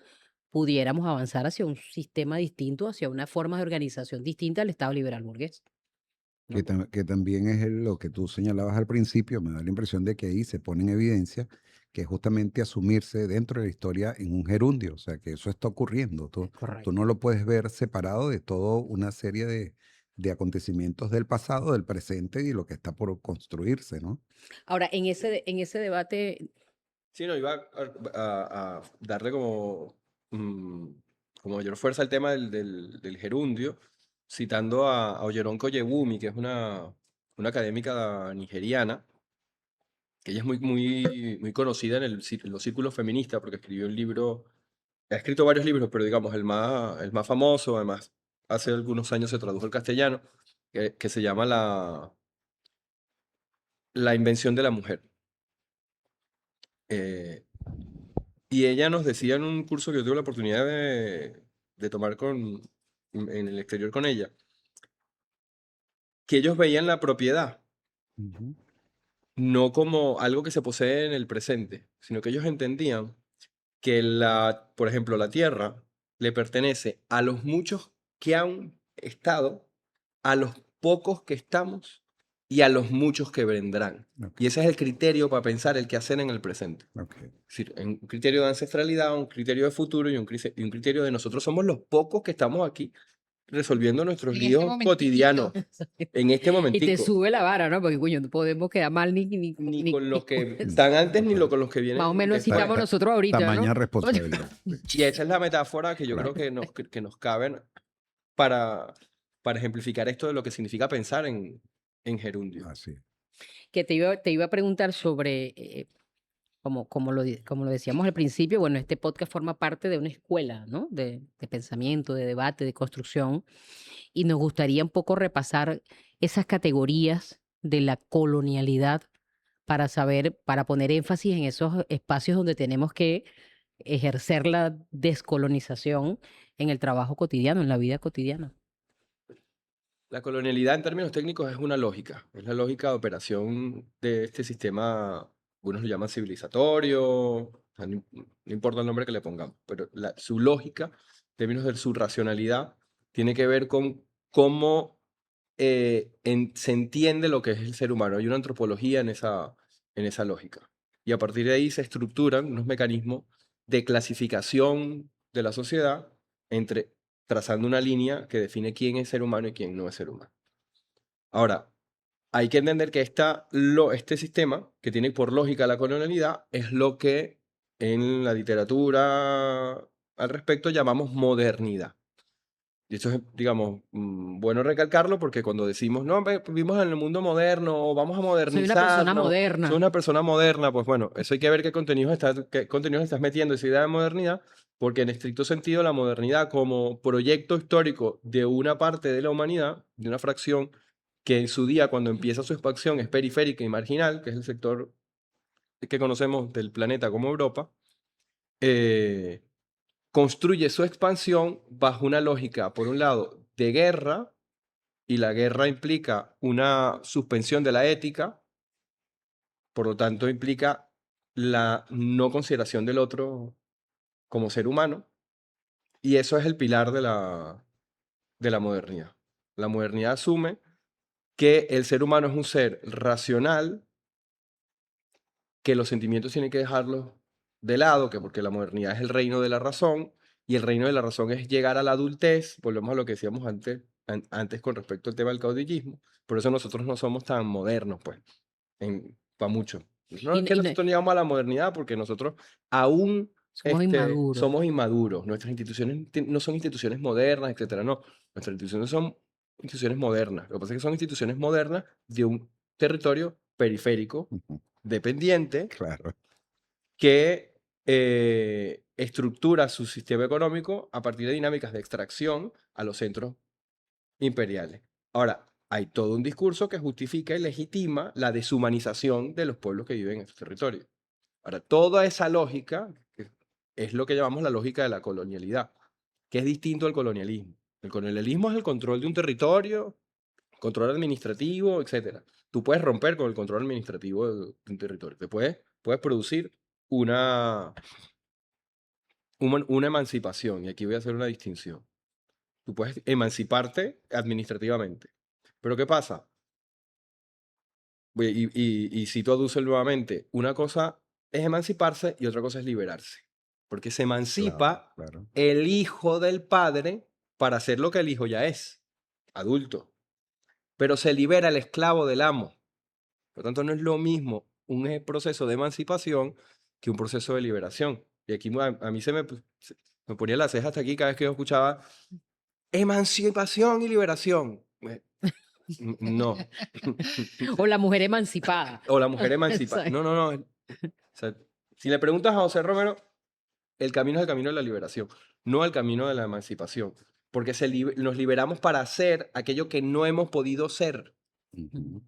pudiéramos avanzar hacia un sistema distinto, hacia una forma de organización distinta al Estado liberal burgués. ¿No? Que también es lo que tú señalabas al principio, me da la impresión de que ahí se pone en evidencia que es justamente asumirse dentro de la historia en un gerundio, o sea, que eso está ocurriendo. Tú Correcto. no lo puedes ver separado de toda una serie de acontecimientos del pasado, del presente y lo que está por construirse, ¿no? Ahora, en ese debate, sí, no, iba a darle como mayor fuerza al tema del gerundio, citando a Oyeron Koyewumi, que es una académica nigeriana, que ella es muy conocida en los círculos feministas, porque escribió un libro, ha escrito varios libros, pero digamos, el más famoso, además, hace algunos años se tradujo al castellano, que se llama La invención de la mujer. Eh, y ella nos decía en un curso que yo tuve la oportunidad de tomar en el exterior con ella, que ellos veían la propiedad Ujú. no como algo que se posee en el presente, sino que ellos entendían que por ejemplo, la tierra le pertenece a los muchos que han estado, a los pocos que estamos y a los muchos que vendrán. Ok, Y ese es el criterio para pensar el que hacer en el presente. ok. Es decir, un criterio de ancestralidad, un criterio de futuro y un criterio de nosotros somos los pocos que estamos aquí resolviendo nuestros En este líos momentico. cotidianos en este y te momentico. sube la vara, ¿no? Porque, coño, no podemos quedar mal Ni con los que con- están antes ni Total. con los que más o vienen menos así después. estamos nosotros ahorita, Tamaña ¿no? responsabilidad. Sí, Y esa es la metáfora que yo claro. creo que nos caben para ejemplificar esto de lo que significa pensar en gerundio. Así. Que te iba a preguntar sobre, como lo decíamos al principio, bueno, este podcast forma parte de una escuela, ¿no? De pensamiento, de debate, de construcción, y nos gustaría un poco repasar esas categorías de la colonialidad para poner énfasis en esos espacios donde tenemos que ejercer la descolonización en el trabajo cotidiano, en la vida cotidiana. La colonialidad en términos técnicos es una lógica, es la lógica de operación de este sistema, algunos lo llaman civilizatorio, o sea, no importa el nombre que le pongamos, pero su lógica, en términos de su racionalidad, tiene que ver con cómo se entiende lo que es el ser humano. Hay una antropología en esa lógica. Y a partir de ahí se estructuran unos mecanismos de clasificación de la sociedad trazando una línea que define quién es ser humano y quién no es ser humano. Ahora, hay que entender que este sistema, que tiene por lógica la colonialidad, es lo que en la literatura al respecto llamamos modernidad. Y esto es, digamos, bueno recalcarlo porque cuando decimos, no, vivimos en el mundo moderno o vamos a Soy una persona modernizarnos, soy moderna. una persona moderna, pues bueno, eso hay que ver qué contenidos estás metiendo esa idea de modernidad, porque en estricto sentido la modernidad como proyecto histórico de una parte de la humanidad, de una fracción que en su día cuando empieza su expansión es periférica y marginal, que es el sector que conocemos del planeta como Europa, construye su expansión bajo una lógica, por un lado, de guerra, y la guerra implica una suspensión de la ética, por lo tanto implica la no consideración del otro como ser humano, y eso es el pilar de la modernidad. La modernidad asume que el ser humano es un ser racional, que los sentimientos tienen que dejarlos de lado, que porque la modernidad es el reino de la razón, y el reino de la razón es llegar a la adultez, volvemos a lo que decíamos antes con respecto al tema del caudillismo, por eso nosotros no somos tan modernos, pues, para mucho. No es que nosotros llegamos a la modernidad porque nosotros aún somos inmaduros. somos inmaduros, nuestras instituciones no son instituciones modernas, etcétera, no, nuestras instituciones son instituciones modernas, lo que pasa es que son instituciones modernas de un territorio periférico, dependiente, Claro. que estructura su sistema económico a partir de dinámicas de extracción a los centros imperiales. Ahora, hay todo un discurso que justifica y legitima la deshumanización de los pueblos que viven en estos territorios. Ahora, toda esa lógica es lo que llamamos la lógica de la colonialidad, que es distinto al colonialismo. El colonialismo es el control de un territorio, control administrativo, etc. Tú puedes romper con el control administrativo de un territorio. Puedes producir una emancipación, y aquí voy a hacer una distinción. Tú puedes emanciparte administrativamente. Pero ¿qué pasa? Y cito a Dussel nuevamente, una cosa es emanciparse y otra cosa es liberarse. Porque se emancipa Claro. el hijo del padre para hacer lo que el hijo ya es, adulto. Pero se libera el esclavo del amo. Por lo tanto, no es lo mismo un proceso de emancipación que un proceso de liberación. Y aquí a mí me ponía la ceja hasta aquí cada vez que yo escuchaba emancipación y liberación. No. O la mujer emancipada. O la mujer emancipada. Exacto. No. O sea, si le preguntas a José Romero, el camino es el camino de la liberación, no el camino de la emancipación. Porque nos liberamos para hacer aquello que no hemos podido ser. Ujú.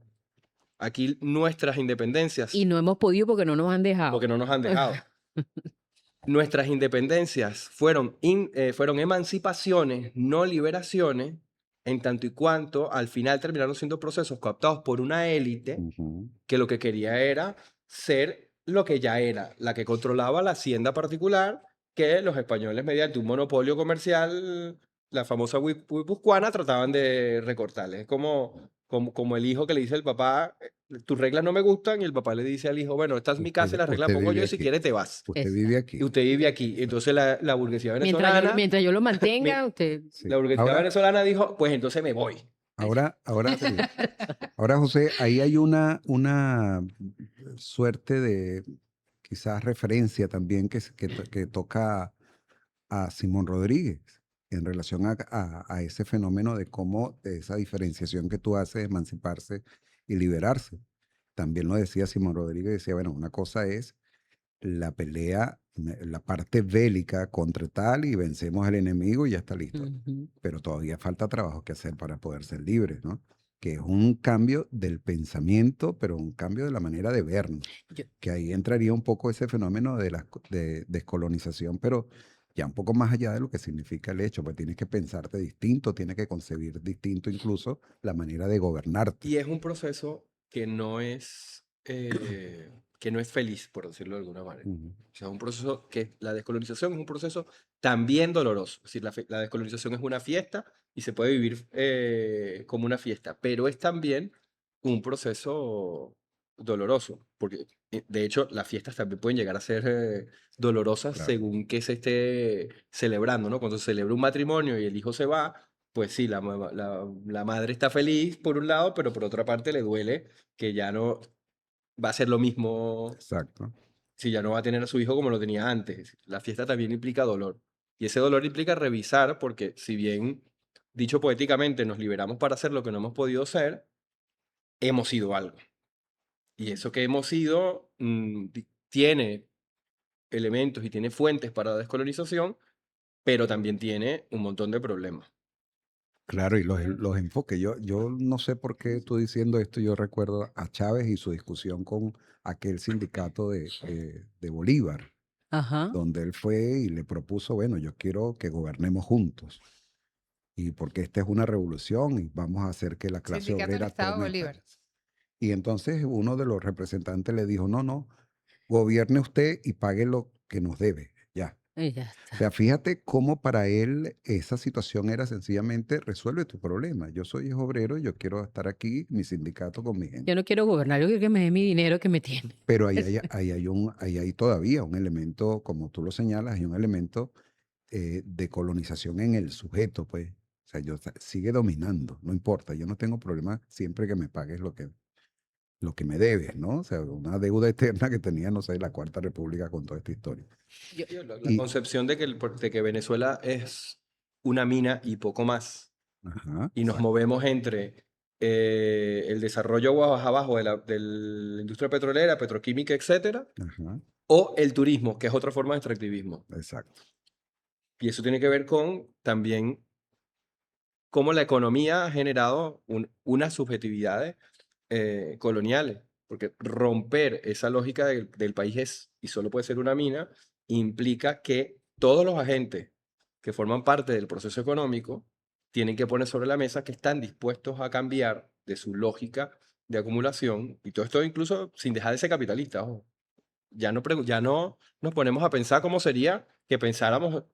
Aquí nuestras independencias. Y no hemos podido porque no nos han dejado. Porque no nos han dejado. Nuestras independencias fueron emancipaciones, no liberaciones, en tanto y cuanto al final terminaron siendo procesos cooptados por una élite Ujú. que lo que quería era ser lo que ya era, la que controlaba la hacienda particular, que los españoles mediante un monopolio comercial, la famosa guipuzcoana, trataban de recortarles. Es como el hijo que le dice al papá, tus reglas no me gustan, y el papá le dice al hijo, bueno, esta es mi casa y las reglas Usted pongo yo, vive y si aquí. quieres te vas. Usted vive aquí. Y usted vive aquí. Entonces la burguesía venezolana, Mientras yo lo mantenga, usted... Sí. la burguesía Ahora, venezolana dijo, pues entonces me voy. sí. Ahora, José, ahí hay una suerte de quizás referencia también que toca a Simón Rodríguez en relación a ese fenómeno de cómo de esa diferenciación que tú haces, emanciparse y liberarse. También lo decía Simón Rodríguez, decía, bueno, una cosa es la pelea, la parte bélica contra tal y vencemos al enemigo y ya está listo. Ujú. Pero todavía falta trabajo que hacer para poder ser libres, ¿no? Que es un cambio del pensamiento, pero un cambio de la manera de vernos. Yo- Que ahí entraría un poco ese fenómeno de descolonización, pero ya un poco más allá de lo que significa el hecho, pues tienes que pensarte distinto, tienes que concebir distinto incluso la manera de gobernarte. Y es un proceso que no es feliz, por decirlo de alguna manera. Ujú. O sea, es un proceso que la descolonización es un proceso también doloroso. Es decir, la descolonización es una fiesta y se puede vivir como una fiesta, pero es también un proceso doloroso, porque de hecho las fiestas también pueden llegar a ser dolorosas Claro. según que se esté celebrando, ¿no? Cuando se celebra un matrimonio y el hijo se va, pues sí, la madre está feliz por un lado, pero por otra parte le duele que ya no va a ser lo mismo Exacto. si ya no va a tener a su hijo como lo tenía antes. La fiesta también implica dolor. Y ese dolor implica revisar, porque si bien, dicho poéticamente, nos liberamos para hacer lo que no hemos podido ser, hemos sido algo. Y eso que hemos sido tiene elementos y tiene fuentes para la descolonización, pero también tiene un montón de problemas. Claro, y los enfoques. Yo no sé por qué tú diciendo esto, yo recuerdo a Chávez y su discusión con aquel sindicato de Bolívar, Ajá. donde él fue y le propuso, bueno, yo quiero que gobernemos juntos, y porque esta es una revolución y vamos a hacer que la clase Sindicato del obrera Estado tome... Bolívar. Y entonces uno de los representantes le dijo, no, no, gobierne usted y pague lo que nos debe, ya. Y ya O está. sea, fíjate cómo para él esa situación era sencillamente resuelve tu problema. Yo soy obrero, yo quiero estar aquí, mi sindicato con mi gente. Yo no quiero gobernar, yo quiero que me dé mi dinero que me tiene. Pero ahí hay todavía un elemento, como tú lo señalas, hay un elemento de colonización en el sujeto, pues. O sea, sigue dominando, no importa, yo no tengo problema siempre que me pagues lo que me debes, ¿no? O sea, una deuda eterna que tenía, no sé, la Cuarta República con toda esta historia. Yo- Sí, la Y, concepción de que Venezuela es una mina y poco más. ajá, Y nos movemos entre el desarrollo abajo de la industria petrolera, petroquímica, etcétera, ajá, o el turismo, que es otra forma de extractivismo. exacto. Y eso tiene que ver con también cómo la economía ha generado unas subjetividades coloniales, porque romper esa lógica del país es, y solo puede ser una mina, implica que todos los agentes que forman parte del proceso económico tienen que poner sobre la mesa que están dispuestos a cambiar de su lógica de acumulación, y todo esto incluso sin dejar de ser capitalista, ojo. Ya no nos ponemos a pensar cómo sería que pensáramos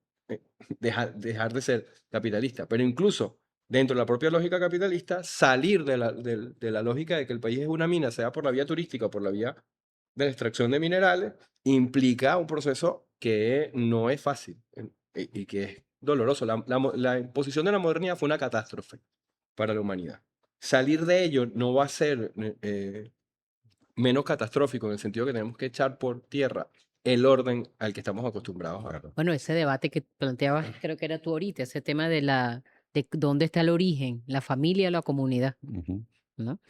dejar de ser capitalista, pero incluso dentro de la propia lógica capitalista, salir de la lógica de que el país es una mina, sea por la vía turística o por la vía de la extracción de minerales, implica un proceso que no es fácil y que es doloroso. La imposición de la modernidad fue una catástrofe para la humanidad. Salir de ello no va a ser menos catastrófico en el sentido que tenemos que echar por tierra el orden al que estamos acostumbrados ahora. Claro. Bueno, ese debate que planteabas, creo que era tú ahorita, ese tema de dónde está el origen, la familia o la comunidad, Ujú. ¿no?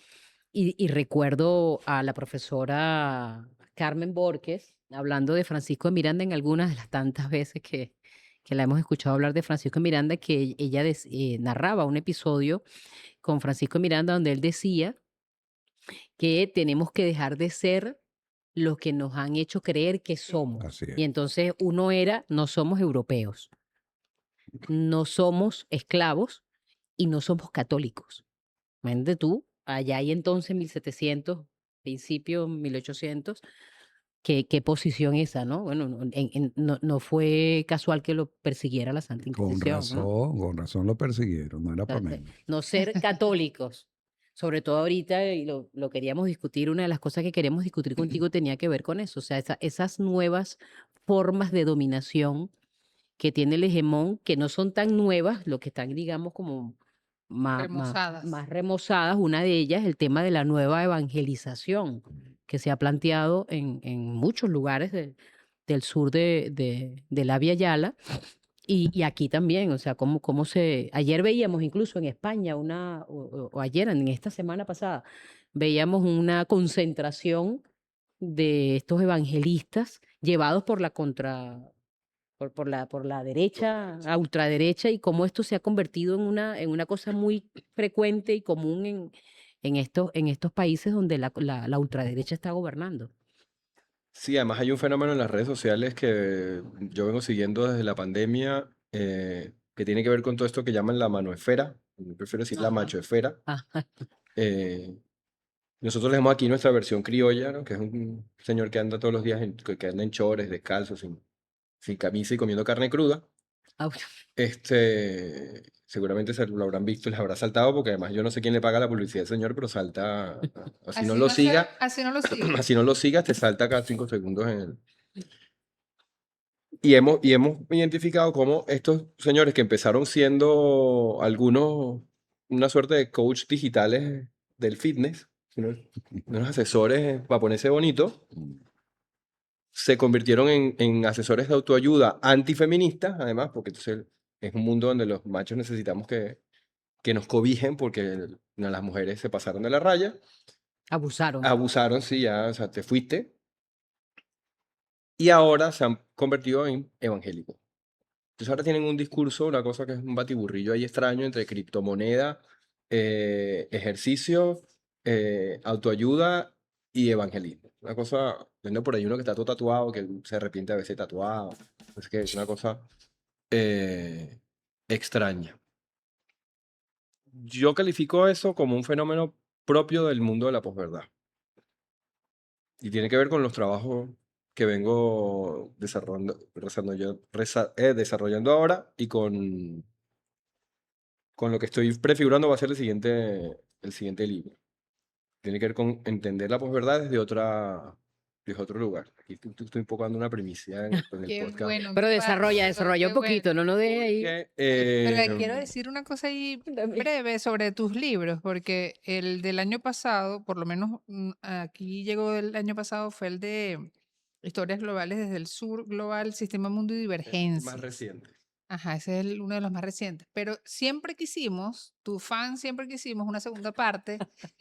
Y recuerdo a la profesora Carmen Borges hablando de Francisco de Miranda en algunas de las tantas veces que la hemos escuchado hablar de Francisco de Miranda, que ella narraba un episodio con Francisco de Miranda donde él decía que tenemos que dejar de ser lo que nos han hecho creer que somos. Así Y es. entonces uno era, no somos europeos, no somos esclavos y no somos católicos. Imagínate tú, allá y entonces 1700, principio 1800, qué posición esa, ¿no? Bueno, no fue casual que lo persiguiera la Santa Inquisición, ¿no? Con razón lo persiguieron, no era para Sea, menos. no ser católicos, sobre todo ahorita, y lo queríamos discutir, una de las cosas que queríamos discutir contigo tenía que ver con eso, o sea, esas nuevas formas de dominación que tiene el hegemón, que no son tan nuevas, lo que están, digamos, como Remozadas. más remozadas, una de ellas, el tema de la nueva evangelización, que se ha planteado en muchos lugares del sur de la Via Yala, y aquí también, o sea, ayer veíamos incluso en España o ayer, en esta semana pasada, veíamos una concentración de estos evangelistas llevados por la derecha, a ultraderecha, y cómo esto se ha convertido en una cosa muy frecuente y común en estos países donde la ultraderecha está gobernando. Sí, además hay un fenómeno en las redes sociales que yo vengo siguiendo desde la pandemia, que tiene que ver con todo esto que llaman la manoesfera. Yo prefiero decir la Ajá. machoesfera. Ajá. Eh, Nosotros tenemos aquí nuestra versión criolla, ¿no? Que es un señor que anda todos los días, que anda en chores, descalzo, sin camisa y comiendo carne cruda. Au. Seguramente se lo habrán visto, les habrá saltado, porque además yo no sé quién le paga la publicidad al señor, pero salta, así no Así lo no, siga, así no lo sigue. así no lo sigas, te salta cada 5 segundos en el... Y hemos identificado cómo estos señores que empezaron siendo algunos, una suerte de coach digitales del fitness, unos asesores para ponerse bonito, se convirtieron en asesores de autoayuda antifeministas, además, porque entonces es un mundo donde los machos necesitamos que nos cobijen porque las mujeres se pasaron de la raya, Abusaron. abusaron, sí, ya, o sea, te fuiste, y ahora se han convertido en evangélicos. Entonces ahora tienen un discurso, una cosa que es un batiburrillo ahí extraño entre criptomoneda, ejercicio, autoayuda y evangelismo. Una cosa, viendo por ahí uno que está todo tatuado, que se arrepiente de haberse tatuado. Es que es una cosa eh, extraña. Yo califico eso como un fenómeno propio del mundo de la posverdad. Y tiene que ver con los trabajos que vengo desarrollando ahora y con lo que estoy prefigurando va a ser el siguiente libro. Tiene que ver con entender la posverdad desde otro lugar. Aquí estoy un poco dando una primicia en el Qué podcast. bueno, Pero mi desarrolla Pablo, un qué poquito, bueno. no de ahí. Porque, Pero le quiero decir una cosa ahí También. breve sobre tus libros, porque el del año pasado, por lo menos aquí llegó el año pasado, fue el de Historias Globales desde el Sur Global, Sistema Mundo y es el más Divergencias. reciente. Ajá, ese es uno de los más recientes. Pero siempre quisimos, tu fan siempre quisimos una segunda parte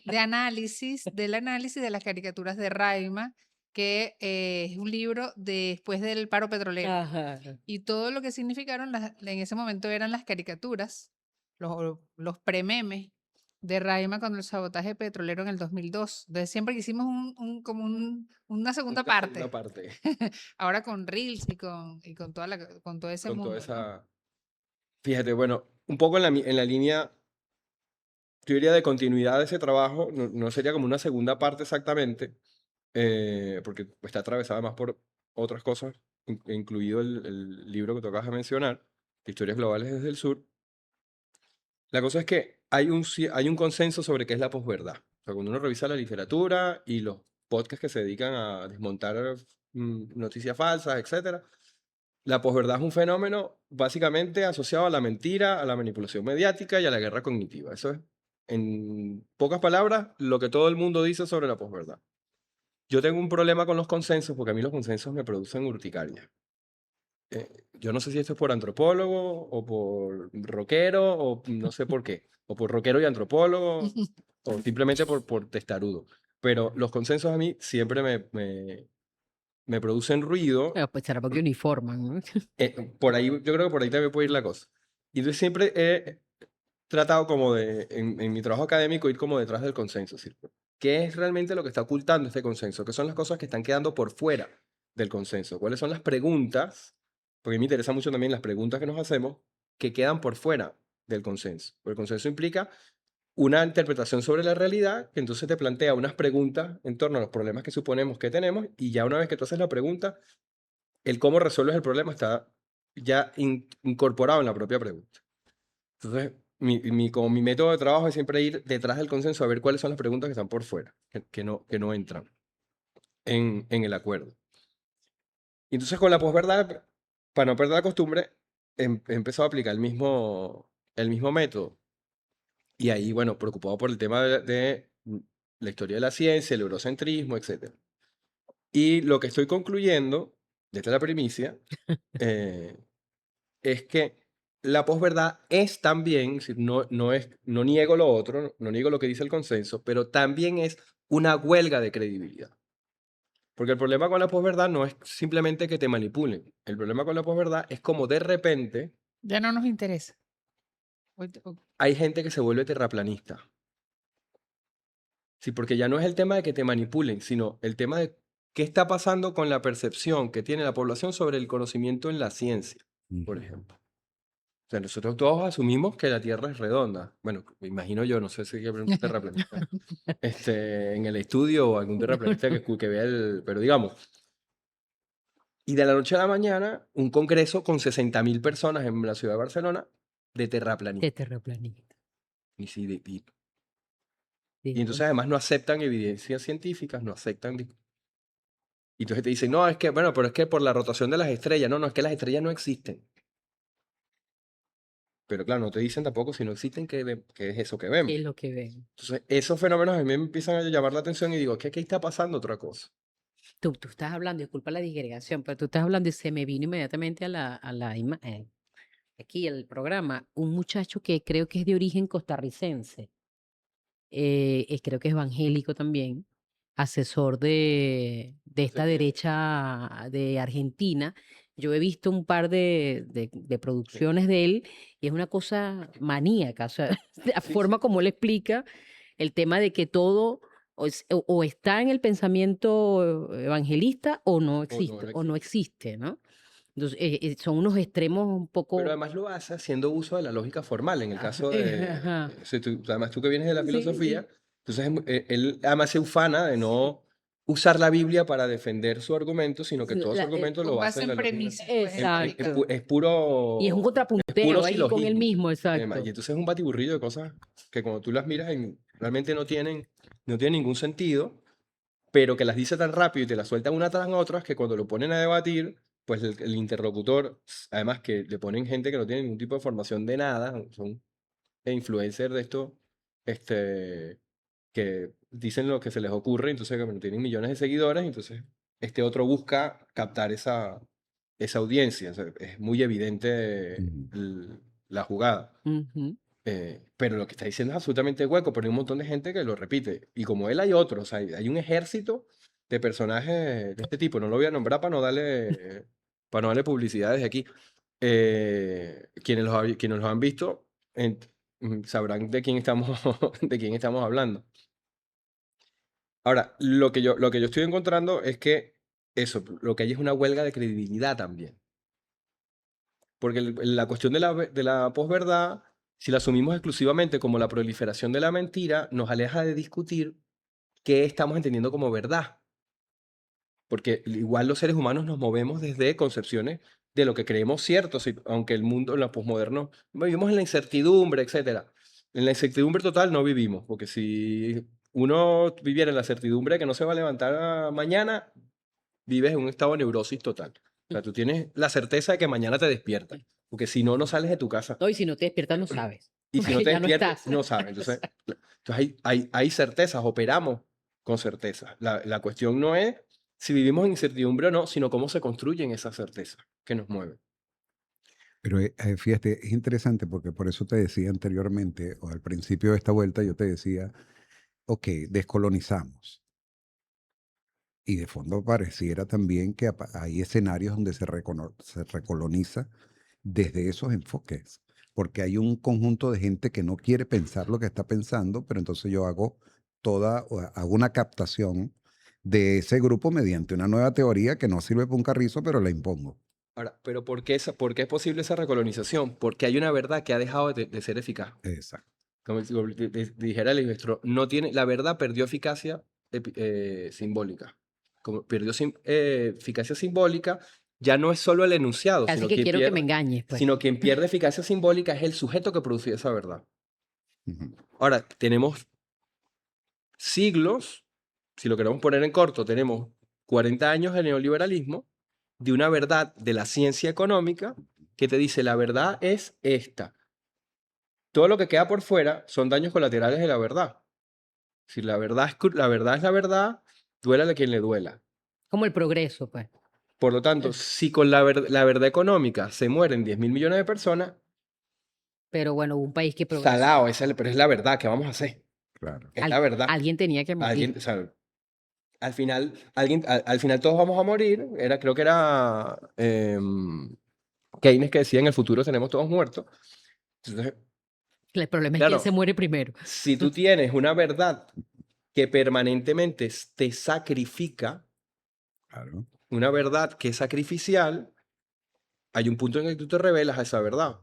de análisis, del análisis de las caricaturas de Raima, que es un libro después del paro petrolero. Ajá. Y todo lo que significaron en ese momento eran las caricaturas, los prememes de Raima con el sabotaje petrolero en el 2002. Entonces siempre quisimos una segunda Una segunda parte. parte Ahora con Reels y con con todo ese con toda mundo, ¿no? esa... Fíjate, bueno, un poco en la línea, yo diría, de continuidad de ese trabajo, no sería como una segunda parte exactamente, porque está atravesada más por otras cosas, incluido el libro que tú acabas de mencionar, Historias Globales desde el Sur. La cosa es que hay un consenso sobre qué es la posverdad. O sea, cuando uno revisa la literatura y los podcasts que se dedican a desmontar noticias falsas, etcétera, la posverdad es un fenómeno básicamente asociado a la mentira, a la manipulación mediática y a la guerra cognitiva. Eso es, en pocas palabras, lo que todo el mundo dice sobre la posverdad. Yo tengo un problema con los consensos porque a mí los consensos me producen urticaria. Yo no sé si esto es por antropólogo o por rockero o no sé por qué. O por rockero y antropólogo o simplemente por testarudo. Pero los consensos a mí siempre me producen ruido. Bueno, pues será porque uniforman, ¿no? Por ahí, yo creo que por ahí también puede ir la cosa. Y entonces siempre he tratado como en mi trabajo académico, ir como detrás del consenso. Es decir, ¿qué es realmente lo que está ocultando este consenso? ¿Qué son las cosas que están quedando por fuera del consenso? ¿Cuáles son las preguntas? Porque a mí me interesan mucho también las preguntas que nos hacemos que quedan por fuera del consenso. Porque el consenso implica una interpretación sobre la realidad que entonces te plantea unas preguntas en torno a los problemas que suponemos que tenemos y ya una vez que tú haces la pregunta, el cómo resuelves el problema está ya incorporado en la propia pregunta. Entonces, como mi método de trabajo es siempre ir detrás del consenso a ver cuáles son las preguntas que están por fuera, que no entran en el acuerdo. Y entonces con la posverdad, para no perder la costumbre, he empezado a aplicar el mismo método. Y ahí, bueno, preocupado por el tema de la historia de la ciencia, el eurocentrismo, etc. Y lo que estoy concluyendo, desde la primicia, eh, es que la posverdad es también, es decir, no niego lo otro, no niego lo que dice el consenso, pero también es una huelga de credibilidad. Porque el problema con la posverdad no es simplemente que te manipulen. El problema con la posverdad es como de repente Ya no nos interesa. hay gente que se vuelve terraplanista. Sí, porque ya no es el tema de que te manipulen, sino el tema de ¿qué está pasando con la percepción que tiene la población sobre el conocimiento en la ciencia, por Ujú. ejemplo? O sea, nosotros todos asumimos que la Tierra es redonda. Bueno, me imagino yo, no sé si hay un terraplanista en el estudio o algún terraplanista que vea el... Pero digamos, y de la noche a la mañana, un congreso con 60.000 personas en la ciudad de Barcelona de De terraplanistas. terraplanista. Y entonces además no aceptan evidencias científicas, no aceptan... Y entonces te dicen, no, es que, bueno, pero es que por la rotación de las estrellas, no, no, es que las estrellas no existen. Pero claro, no te dicen tampoco si no existen qué es eso que vemos. ¿Qué es lo que ven? Entonces, esos fenómenos a mí me empiezan a llamar la atención y digo, ¿qué aquí está pasando otra cosa? Tú estás hablando, disculpa la digregación, pero tú estás hablando y se me vino inmediatamente aquí al programa un muchacho que creo que es de origen costarricense, creo que es evangélico también, asesor de esta quién es? derecha de Argentina. Yo he visto un par de Sí. producciones de él y es una cosa maníaca, o sea, la Sí, forma sí. como él explica el tema de que todo o está en el pensamiento evangelista o no existe, ¿no? Entonces, son unos extremos un Pero poco... además lo hace haciendo uso de la lógica formal. En el caso de, Ajá. además tú que vienes de la Sí, filosofía, sí. entonces él además se ufana de no usar la Biblia para defender su argumento, sino que todo su argumento lo Con basa base en en la lógica. premisas, pues Exacto. Es Y es un puro contrapunteo ahí con él silogismo. mismo, Y exacto. entonces es un batiburrillo de cosas que cuando tú las miras realmente no tienen ningún sentido, pero que las dice tan rápido y te las sueltan una tras otras que cuando lo ponen a debatir, pues el interlocutor, además que le ponen gente que no tiene ningún tipo de formación de nada, son influencers de esto, que dicen lo que se les ocurre, entonces que bueno, tienen millones de seguidores, entonces este otro busca captar esa audiencia, o sea, es muy evidente Ujú. la jugada. Ujú. Pero lo que está diciendo es absolutamente hueco, pero hay un montón de gente que lo repite. Y como él hay otros, o sea, hay un ejército de personajes de este tipo. No lo voy a nombrar para no darle publicidad desde aquí. Quienes los han visto sabrán de quién estamos, de quién estamos hablando. Ahora, lo que yo estoy encontrando es que eso, lo que hay es una huelga de credibilidad también. Porque la cuestión de la posverdad, si la asumimos exclusivamente como la proliferación de la mentira, nos aleja de discutir qué estamos entendiendo como verdad. Porque igual los seres humanos nos movemos desde concepciones de lo que creemos cierto, aunque el mundo, en la posmoderno, vivimos en la incertidumbre, etcétera. En la incertidumbre total no vivimos, porque si uno viviera en la certidumbre de que no se va a levantar mañana, vives en un estado de neurosis total. O sea, tú tienes la certeza de que mañana te despiertas, porque si no, no sales de tu casa. No, y si no te despiertas, no sabes. Y si no Porque te ya no despiertas, estás. no sabes. Entonces hay certezas, operamos con certezas. La cuestión no es si vivimos en incertidumbre o no, sino cómo se construyen esas certezas que nos mueven. Pero fíjate, es interesante porque por eso te decía anteriormente, o al principio de esta vuelta, yo te decía, ok, descolonizamos. Y de fondo pareciera también que hay escenarios donde se recoloniza desde esos enfoques, porque hay un conjunto de gente que no quiere pensar lo que está pensando, pero entonces yo hago una captación de ese grupo mediante una nueva teoría que no sirve para un carrizo, pero la impongo. Ahora, pero ¿por qué es posible esa recolonización? Porque hay una verdad que ha dejado de ser eficaz. Exacto. Como dijera el maestro, la verdad perdió eficacia simbólica. Como perdió eficacia simbólica, ya no es solo el enunciado, Casi que quiero que me engañes, pues. sino quien pierde eficacia simbólica es el sujeto que producía esa verdad. Ujú. Ahora, tenemos siglos, si lo queremos poner en corto, tenemos 40 años de neoliberalismo, de una verdad de la ciencia económica que te dice la verdad es esta. Todo lo que queda por fuera son daños colaterales de la verdad. Si la verdad es la verdad, duela a quien le duela. Como el progreso, pues. Por lo tanto, si con la verdad económica se mueren 10.000 millones de personas, Pero bueno, un país que progresó. salado, pero es la verdad, ¿qué vamos a hacer? Claro. Es la verdad. Alguien tenía que morir. O sea, al final todos vamos a morir. Creo que era Keynes que decía en el futuro tenemos todos muertos. Entonces, El problema es quién claro, se muere primero. si tú tienes una verdad que permanentemente te sacrifica, Claro. Una verdad que es sacrificial, hay un punto en el que tú te revelas a esa verdad.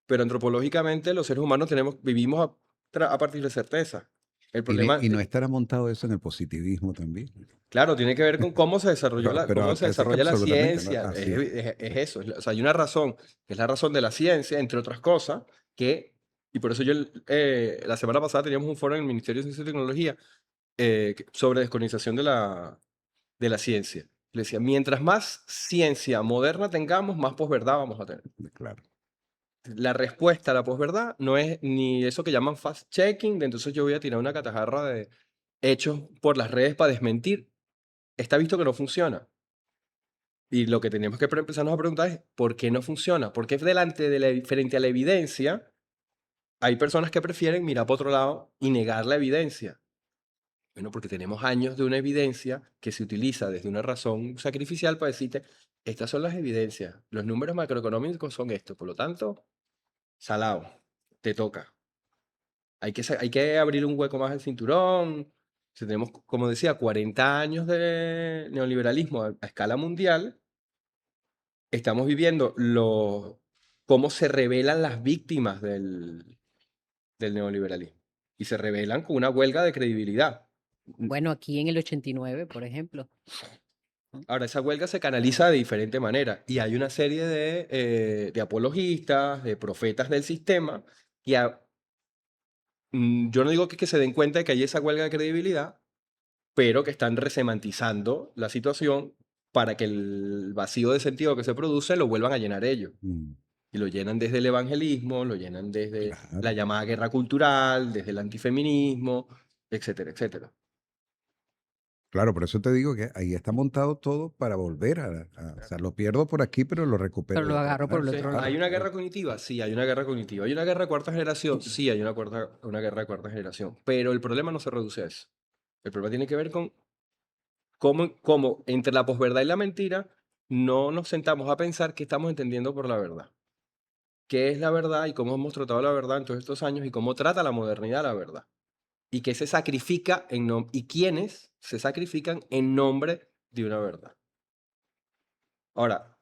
Pero antropológicamente los seres humanos vivimos a partir de certeza. El problema, Y no estará montado eso en el positivismo también. claro, tiene que ver con cómo se desarrolló Pero se casi que desarrolla la absolutamente, ¿no? ciencia. Así es. Es eso. O sea, hay una razón, que es la razón de la ciencia, entre otras cosas, y por eso yo la semana pasada teníamos un foro en el Ministerio de Ciencia y Tecnología sobre descolonización de la ciencia. Le decía, mientras más ciencia moderna tengamos, más posverdad vamos a tener. Claro. La respuesta a la posverdad no es ni eso que llaman fact-checking, de entonces yo voy a tirar una catajarra de hechos por las redes para desmentir. Está visto que no funciona. Y lo que tenemos que empezarnos a preguntar es, ¿por qué no funciona? Porque frente a la evidencia, hay personas que prefieren mirar para otro lado y negar la evidencia. Bueno, porque tenemos años de una evidencia que se utiliza desde una razón sacrificial para decirte, estas son las evidencias, los números macroeconómicos son estos, por lo tanto, salado, te toca. Hay que abrir un hueco más al cinturón. Si tenemos, como decía, 40 años de neoliberalismo a escala mundial, estamos viviendo cómo se revelan las víctimas del neoliberalismo. Y se revelan con una huelga de credibilidad. Bueno, aquí en el 89, por ejemplo. Ahora, esa huelga se canaliza de diferente manera y hay una serie de apologistas, de profetas del sistema, que yo no digo que se den cuenta de que hay esa huelga de credibilidad, pero que están resemantizando la situación para que el vacío de sentido que se produce lo vuelvan a llenar ellos. Mm, Y lo llenan desde el evangelismo, lo llenan desde la claro. llamada guerra cultural, desde el antifeminismo, etcétera, etcétera. Claro, por eso te digo que ahí está montado todo para volver o sea, lo pierdo por aquí, pero lo recupero Pero lo de otra agarro por el manera. otro Entonces, lado. ¿hay una Claro. guerra cognitiva? Sí, hay una guerra cognitiva. ¿Hay una guerra de cuarta generación? Sí, hay una guerra de cuarta generación. Pero el problema no se reduce a eso. El problema tiene que ver con cómo entre la posverdad y la mentira no nos sentamos a pensar qué estamos entendiendo por la verdad. ¿Qué es la verdad y cómo hemos tratado la verdad en todos estos años y cómo trata la modernidad la verdad? Y qué se sacrifica y quiénes se sacrifican en nombre de una verdad. Ahora,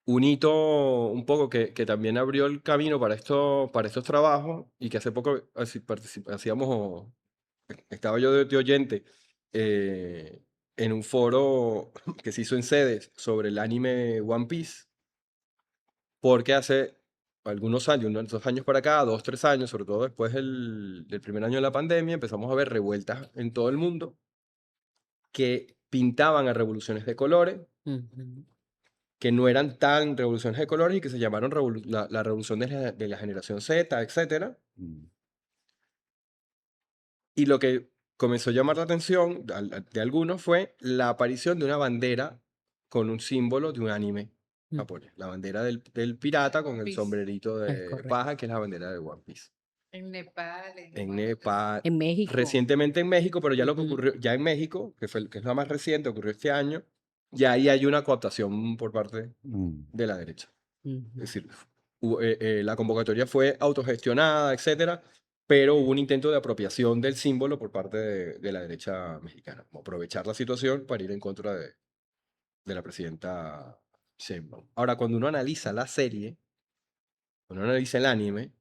un hito un poco que también abrió el camino para estos trabajos y que hace poco estaba yo de oyente en un foro que se hizo en sedes sobre el anime One Piece, porque hace algunos años, unos 2 años para acá, 2, 3 años, sobre todo después del primer año de la pandemia, empezamos a ver revueltas en todo el mundo que pintaban a revoluciones de colores, Ujú. que no eran tan revoluciones de colores y que se llamaron la revolución de la generación Z, etcétera. Mm, Y lo que comenzó a llamar la atención de algunos fue la aparición de una bandera con un símbolo de un anime Mm, japonés. La bandera del pirata con el Piece. sombrerito Es de correcto. paja, que es la bandera de One Piece. En Nepal, en En Guatemala. Nepal, En México. recientemente en México, pero ya lo que Ujú. ocurrió, ya en México, que es lo más reciente, ocurrió este año, ya ahí hay una cooptación por parte mm, de la derecha. Ujú. Es decir, la convocatoria fue autogestionada, etcétera, pero hubo un intento de apropiación del símbolo por parte de la derecha mexicana, como aprovechar la situación para ir en contra de la presidenta Sheinbaum. Ahora, cuando uno analiza la serie, cuando uno analiza el anime,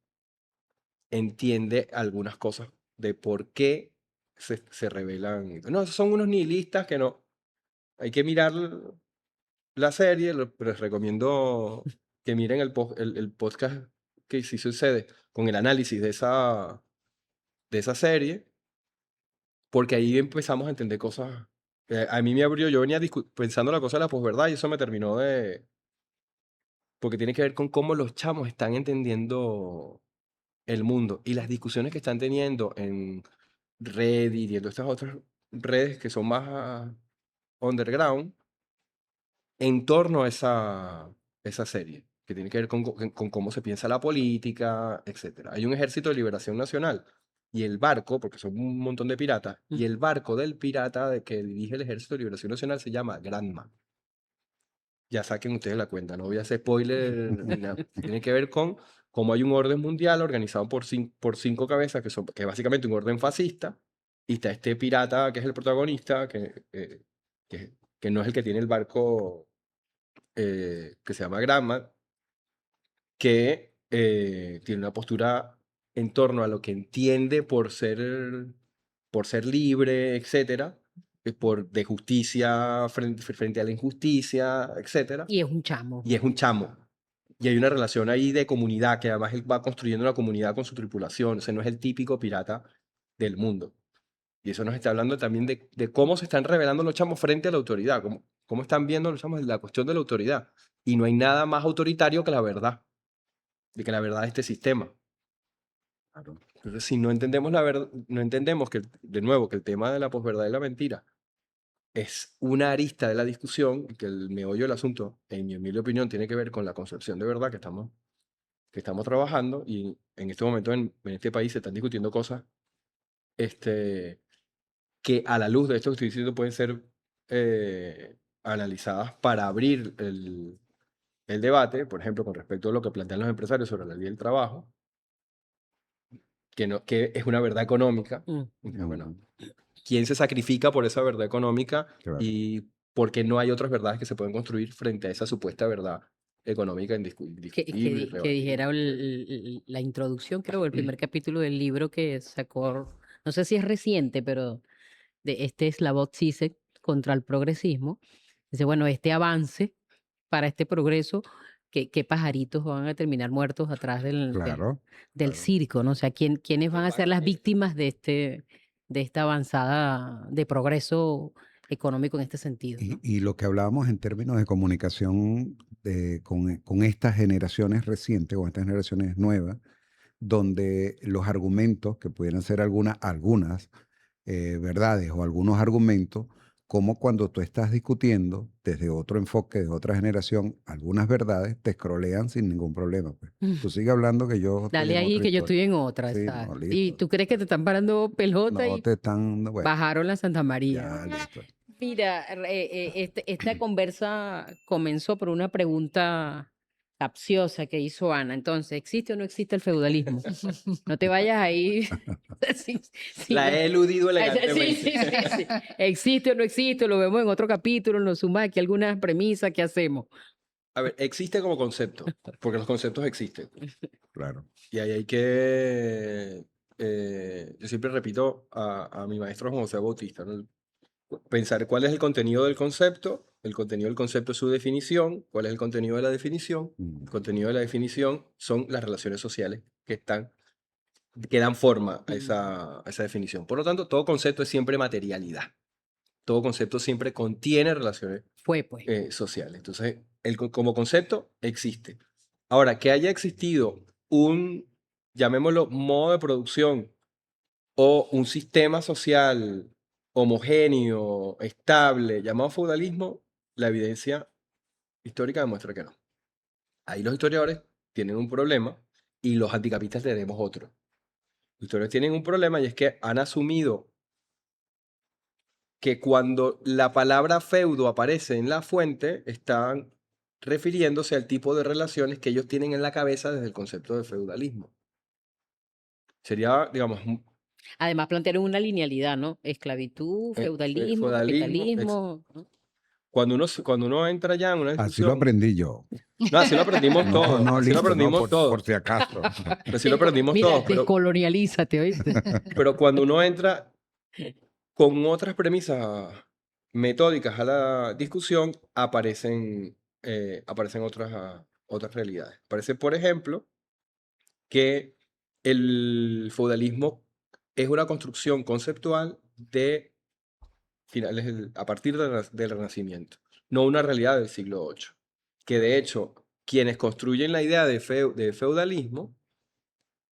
entiende algunas cosas de por qué se revelan. No, son unos nihilistas que no. Hay que mirar la serie, les recomiendo que miren el podcast que se hizo en sede con el análisis de esa serie, porque ahí empezamos a entender cosas. A mí me abrió, yo venía pensando la cosa de la posverdad y eso me terminó porque tiene que ver con cómo los chamos están entendiendo el mundo y las discusiones que están teniendo en Reddit y en todas estas otras redes que son más underground en torno a esa serie, que tiene que ver con cómo se piensa la política, etcétera. Hay un ejército de liberación nacional y el barco, porque son un montón de piratas, y el barco del pirata que dirige el ejército de liberación nacional se llama Granma. Ya saquen ustedes la cuenta, no voy a hacer spoiler ni nada. Tiene que ver con cómo hay un orden mundial organizado por cinco cabezas, que es básicamente un orden fascista, y está este pirata que es el protagonista, que no es el que tiene el barco que se llama Granma, que tiene una postura en torno a lo que entiende por ser libre, etcétera, de justicia frente a la injusticia, etcétera, Y es un chamo. y es un chamo. Y hay una relación ahí de comunidad, que además él va construyendo una comunidad con su tripulación, o sea, no es el típico pirata del mundo. Y eso nos está hablando también de cómo se están revelando los chamos frente a la autoridad, cómo están viendo los chamos la cuestión de la autoridad. Y no hay nada más autoritario que la verdad, de que la verdad de este sistema. Claro. Entonces, si no entendemos la verdad, no entendemos que, de nuevo, que el tema de la posverdad y la mentira es una arista de la discusión, que el meollo del asunto, en mi humilde opinión, tiene que ver con la concepción de verdad que estamos trabajando, y en este momento en este país se están discutiendo cosas que a la luz de esto que estoy diciendo pueden ser analizadas para abrir el debate, por ejemplo, con respecto a lo que plantean los empresarios sobre la ley del trabajo, que es una verdad económica. Bueno, ¿quién se sacrifica por esa verdad económica Claro. y por qué no hay otras verdades que se pueden construir frente a esa supuesta verdad económica Que indiscutible? dijera la introducción, creo, el primer capítulo del libro que sacó, no sé si es reciente, pero de Slavoj Zizek contra el progresismo. Dice, bueno, este avance para este progreso, ¿qué pajaritos van a terminar muertos atrás del Claro. circo, ¿no? O sea, ¿quiénes van a ser las víctimas de esta avanzada de progreso económico en este sentido, ¿no? Y lo que hablábamos en términos de comunicación con estas generaciones recientes, con estas generaciones nuevas, donde los argumentos, que pudieran ser algunas verdades o algunos argumentos, como cuando tú estás discutiendo desde otro enfoque, de otra generación, algunas verdades, te scrollean sin ningún problema. Pues. Tú sigue hablando que yo estoy Dale en ahí otra que yo historia. estoy en otra, Sí, no, exacto. listo. Y tú crees que te están parando pelota No y te están, bueno, bajaron la Santa María. ya, listo. Mira, esta conversa comenzó por una pregunta capciosa que hizo Ana. Entonces, ¿existe o no existe el feudalismo? No te vayas ahí. La he eludido Sí, elegantemente. sí. ¿Existe o no existe? Lo vemos en otro capítulo, nos suma aquí algunas premisas. ¿Qué hacemos? A ver, existe como concepto, porque los conceptos existen. Claro. Y ahí hay que, yo siempre repito a mi maestro Juan José Bautista, ¿no? Pensar cuál es el contenido del concepto es su definición, cuál es el contenido de la definición, el contenido de la definición son las relaciones sociales que dan forma a esa definición. Por lo tanto, todo concepto es siempre materialidad. Todo concepto siempre contiene relaciones Fue, pues. sociales. Entonces, como concepto existe. Ahora, que haya existido un, llamémoslo, modo de producción o un sistema social homogéneo, estable, llamado feudalismo, la evidencia histórica demuestra que no. Ahí los historiadores tienen un problema y los anticapistas tenemos otro. Los historiadores tienen un problema y es que han asumido que cuando la palabra feudo aparece en la fuente, están refiriéndose al tipo de relaciones que ellos tienen en la cabeza desde el concepto de feudalismo. Sería, digamos, Además, plantearon una linealidad, ¿no? Esclavitud, feudalismo, feudalismo, capitalismo. ¿no? cuando uno entra ya en una Así lo discusión... aprendí yo. No, así lo aprendimos No, todos. no, Así listo, lo aprendimos no, todos. por si acaso. Así lo aprendimos Mira, todos. descolonialízate, ¿oíste? Pero cuando uno entra con otras premisas metódicas a la discusión, aparecen otras realidades. Parece, por ejemplo, que el feudalismo es una construcción conceptual a partir del Renacimiento, no una realidad del siglo VIII. Que de hecho, quienes construyen la idea de feudalismo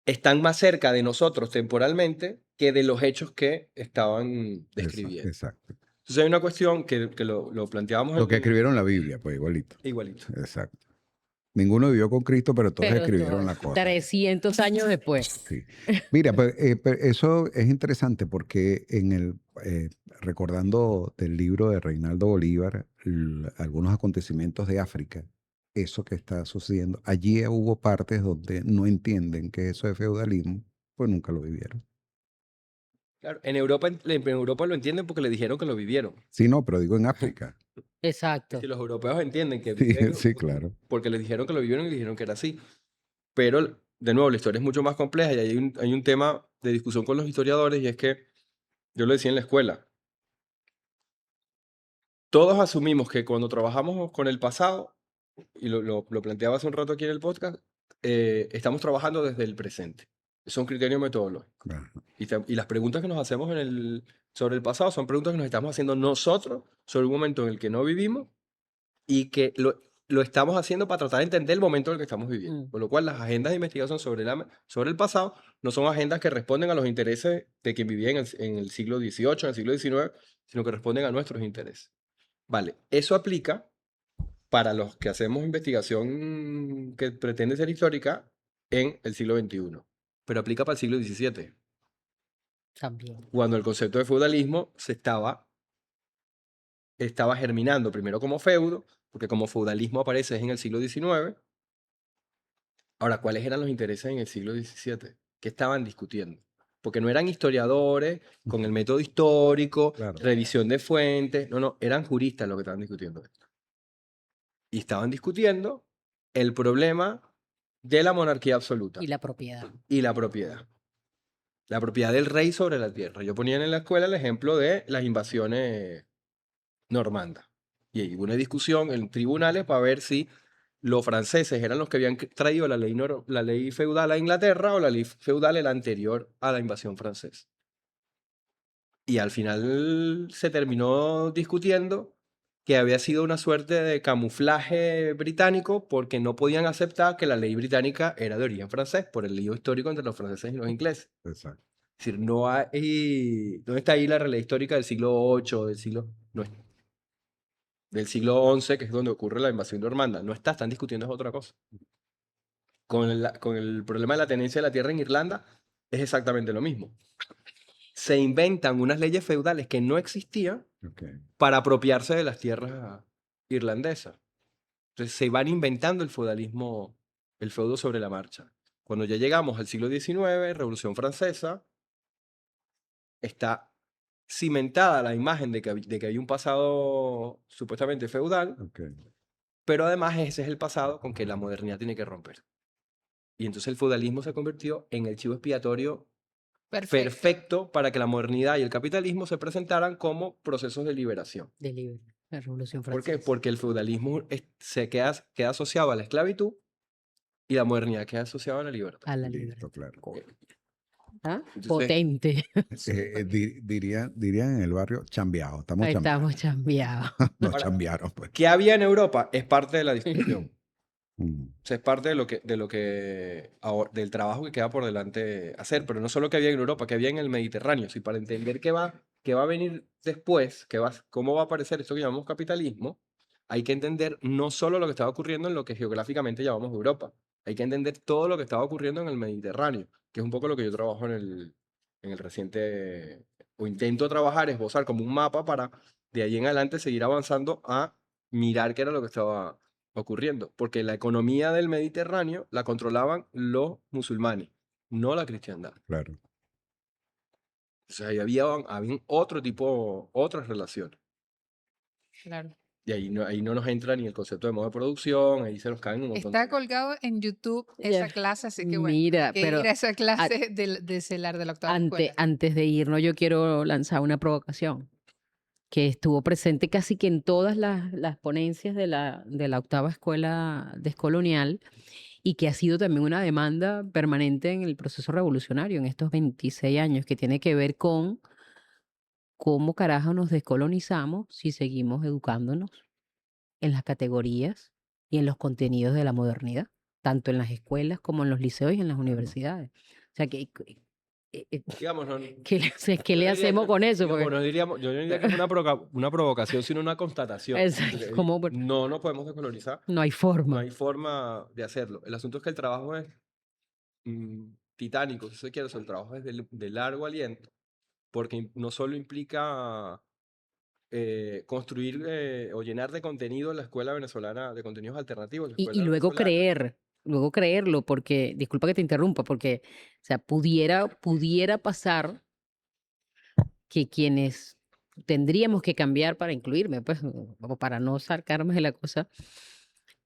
están más cerca de nosotros temporalmente que de los hechos que estaban describiendo. Exacto. Entonces hay una cuestión que lo planteábamos Lo que escribieron la Biblia, pues igualito. igualito. Exacto. Ninguno vivió con Cristo, pero todos escribieron la cosa. 300 años después. Sí. Mira, pues, eso es interesante porque recordando del libro de Reinaldo Bolívar, algunos acontecimientos de África, eso que está sucediendo, allí hubo partes donde no entienden que eso es feudalismo, pues nunca lo vivieron. Claro, en Europa lo entienden porque le dijeron que lo vivieron. Sí, no, pero digo en África. Exacto. Si los europeos entienden que Sí, viven sí, claro. porque les dijeron que lo vivieron y dijeron que era así. Pero, de nuevo, la historia es mucho más compleja y hay un tema de discusión con los historiadores y es que, yo lo decía en la escuela, todos asumimos que cuando trabajamos con el pasado, y lo planteaba hace un rato aquí en el podcast, estamos trabajando desde el presente. Es un criterio metodológico. Ajá. Y las preguntas que nos hacemos sobre el pasado son preguntas que nos estamos haciendo nosotros sobre un momento en el que no vivimos y que lo estamos haciendo para tratar de entender el momento en el que estamos viviendo. Mm. Por lo cual, las agendas de investigación sobre el pasado no son agendas que responden a los intereses de quien vivía en el siglo XVIII, en el siglo XIX, sino que responden a nuestros intereses. Vale, eso aplica para los que hacemos investigación que pretende ser histórica en el siglo XXI, pero aplica para el siglo XVII, También. cuando el concepto de feudalismo estaba germinando primero como feudo, porque como feudalismo aparece es en el siglo XIX. Ahora, ¿cuáles eran los intereses en el siglo XVII? ¿Qué estaban discutiendo? Porque no eran historiadores con el método histórico, Claro. revisión de fuentes, no, eran juristas los que estaban discutiendo esto. Y estaban discutiendo el problema de la monarquía absoluta Y la propiedad. y la propiedad. La propiedad del rey sobre la tierra. Yo ponía en la escuela el ejemplo de las invasiones normandas. Y ahí hubo una discusión en tribunales para ver si los franceses eran los que habían traído la ley feudal a Inglaterra o la ley feudal era anterior a la invasión francesa. Y al final se terminó discutiendo que había sido una suerte de camuflaje británico porque no podían aceptar que la ley británica era de origen francés por el lío histórico entre los franceses y los ingleses. Exacto. Es decir, no está ahí la realidad histórica del siglo VIII, del siglo XI, que es donde ocurre la invasión normanda. No está, están discutiendo es otra cosa. Con el problema de la tenencia de la tierra en Irlanda es exactamente lo mismo. Se inventan unas leyes feudales que no existían Ok. para apropiarse de las tierras irlandesas. Entonces se van inventando el feudalismo, el feudo sobre la marcha. Cuando ya llegamos al siglo XIX, Revolución Francesa, está cimentada la imagen de que hay un pasado supuestamente feudal, Ok. pero además ese es el pasado con que la modernidad tiene que romper. Y entonces el feudalismo se convirtió en el chivo expiatorio Perfecto. perfecto para que la modernidad y el capitalismo se presentaran como procesos de liberación. La Revolución ¿Por qué? Francesa. Porque el feudalismo queda asociado a la esclavitud y la modernidad queda asociada a la libertad. A la Listo, libertad. claro. ¿Ah? Entonces, Potente. Dirían en el barrio, chambeado. Estamos Ahí chambeados. estamos chambeados. Nos Ahora, chambearon, pues. ¿qué había en Europa? Es parte de la discusión. Mm. O sea, es parte del trabajo que queda por delante hacer, pero no solo que había en Europa, que había en el Mediterráneo. Si para entender qué va a venir después, cómo va a aparecer esto que llamamos capitalismo, hay que entender no solo lo que estaba ocurriendo en lo que geográficamente llamamos Europa, hay que entender todo lo que estaba ocurriendo en el Mediterráneo, que es un poco lo que yo trabajo en el reciente, o intento trabajar, esbozar como un mapa para de ahí en adelante seguir avanzando a mirar qué era lo que estaba ocurriendo, porque la economía del Mediterráneo la controlaban los musulmanes, no la cristiandad. Claro. O sea, ahí habían otras relaciones. Claro. Y ahí no nos entra ni el concepto de modo de producción, ahí se nos caen un montón Está colgado en YouTube esa Ya. clase, así que bueno, Mira, que pero ir a esa clase de CELAR de la octava escuela. antes de irnos, yo quiero lanzar una provocación que estuvo presente casi que en todas las ponencias de la octava escuela descolonial y que ha sido también una demanda permanente en el proceso revolucionario en estos 26 años, que tiene que ver con cómo carajo nos descolonizamos si seguimos educándonos en las categorías y en los contenidos de la modernidad, tanto en las escuelas como en los liceos y en las universidades. O sea, Digamos, no, ¿qué yo le no diría hacemos que- con eso? digamos, Porque, yo no diría que es una provocación, sino una constatación. exacto, Porque como no nos podemos descolonizar, no hay no forma. hay forma de hacerlo. El asunto es que el trabajo es titánico, si se quiere, o sea, el trabajo es de largo aliento, porque no solo implica construir o llenar de contenido la escuela venezolana, de contenidos alternativos, la Y escuela luego venezolana. luego creerlo, porque, disculpa que te interrumpa, porque, o sea, pudiera pasar que quienes tendríamos que cambiar para incluirme, pues, o para no sacarme de la cosa,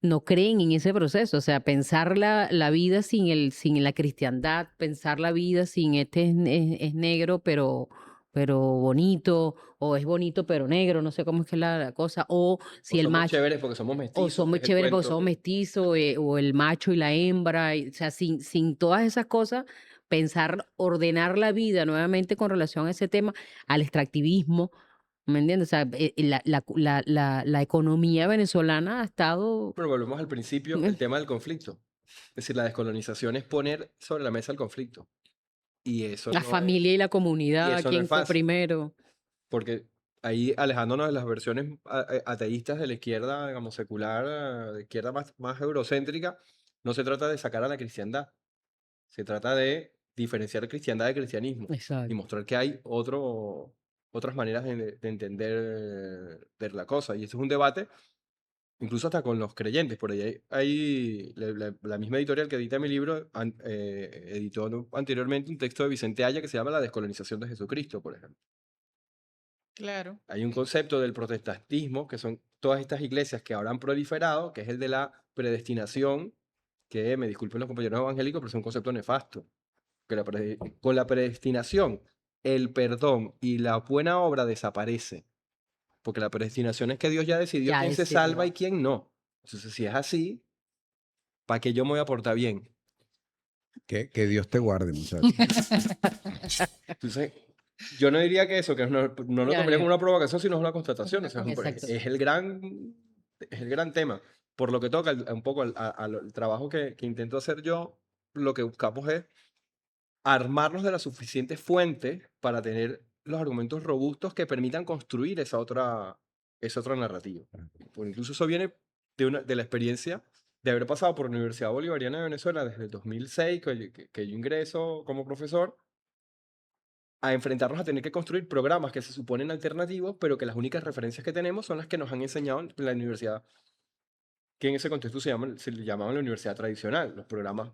no creen en ese proceso. O sea, pensar la vida sin la cristiandad, pensar la vida sin es negro, pero bonito, o es bonito pero negro, no sé cómo es que es la cosa, o O si el somos macho, chéveres porque somos o mestizos, que somos es el chéveres porque cuento. somos mestizos, o el macho y la hembra, o sea, sin todas esas cosas, pensar, ordenar la vida nuevamente con relación a ese tema, al extractivismo, ¿me entiendes? O sea, la economía venezolana ha estado... Pero volvemos al principio, el tema del conflicto. Es decir, la descolonización es poner sobre la mesa el conflicto. Y eso La no es, familia y la y comunidad, eso no ¿quién es fue fácil. primero? Porque ahí, alejándonos de las versiones ateístas de la izquierda, digamos, secular, de izquierda más eurocéntrica, no se trata de sacar a la cristiandad. Se trata de diferenciar cristiandad de cristianismo y Exacto. mostrar que hay otras maneras de entender ver la cosa. Y esto es un debate, incluso hasta con los creyentes. Por ahí hay la misma editorial que edita mi libro, editó anteriormente un texto de Vicente Haya que se llama La descolonización de Jesucristo, por ejemplo. Claro. Hay un concepto del protestantismo, que son todas estas iglesias que ahora han proliferado, que es el de la predestinación, que me disculpen los compañeros evangélicos, pero es un concepto nefasto. Que con la predestinación, el perdón y la buena obra desaparece. Porque la predestinación es que Dios ya decidió Ya quién se salva y decidió. quién no. Entonces, si es así, ¿para qué yo me voy a portar bien? Que Dios te guarde, muchachos. Entonces, yo no diría que eso, que no lo Ya, tomaría como ya. una provocación, sino una constatación. Una O sea, Exacto. es el gran tema. Por lo que toca un poco al trabajo que intento hacer yo, lo que buscamos es armarnos de la suficiente fuente para tener los argumentos robustos que permitan construir esa otra narrativa. Por incluso eso viene de la experiencia de haber pasado por la Universidad Bolivariana de Venezuela desde el 2006, que yo ingreso como profesor, a enfrentarnos a tener que construir programas que se suponen alternativos, pero que las únicas referencias que tenemos son las que nos han enseñado en la universidad, que en ese contexto se le llamaban la universidad tradicional, los programas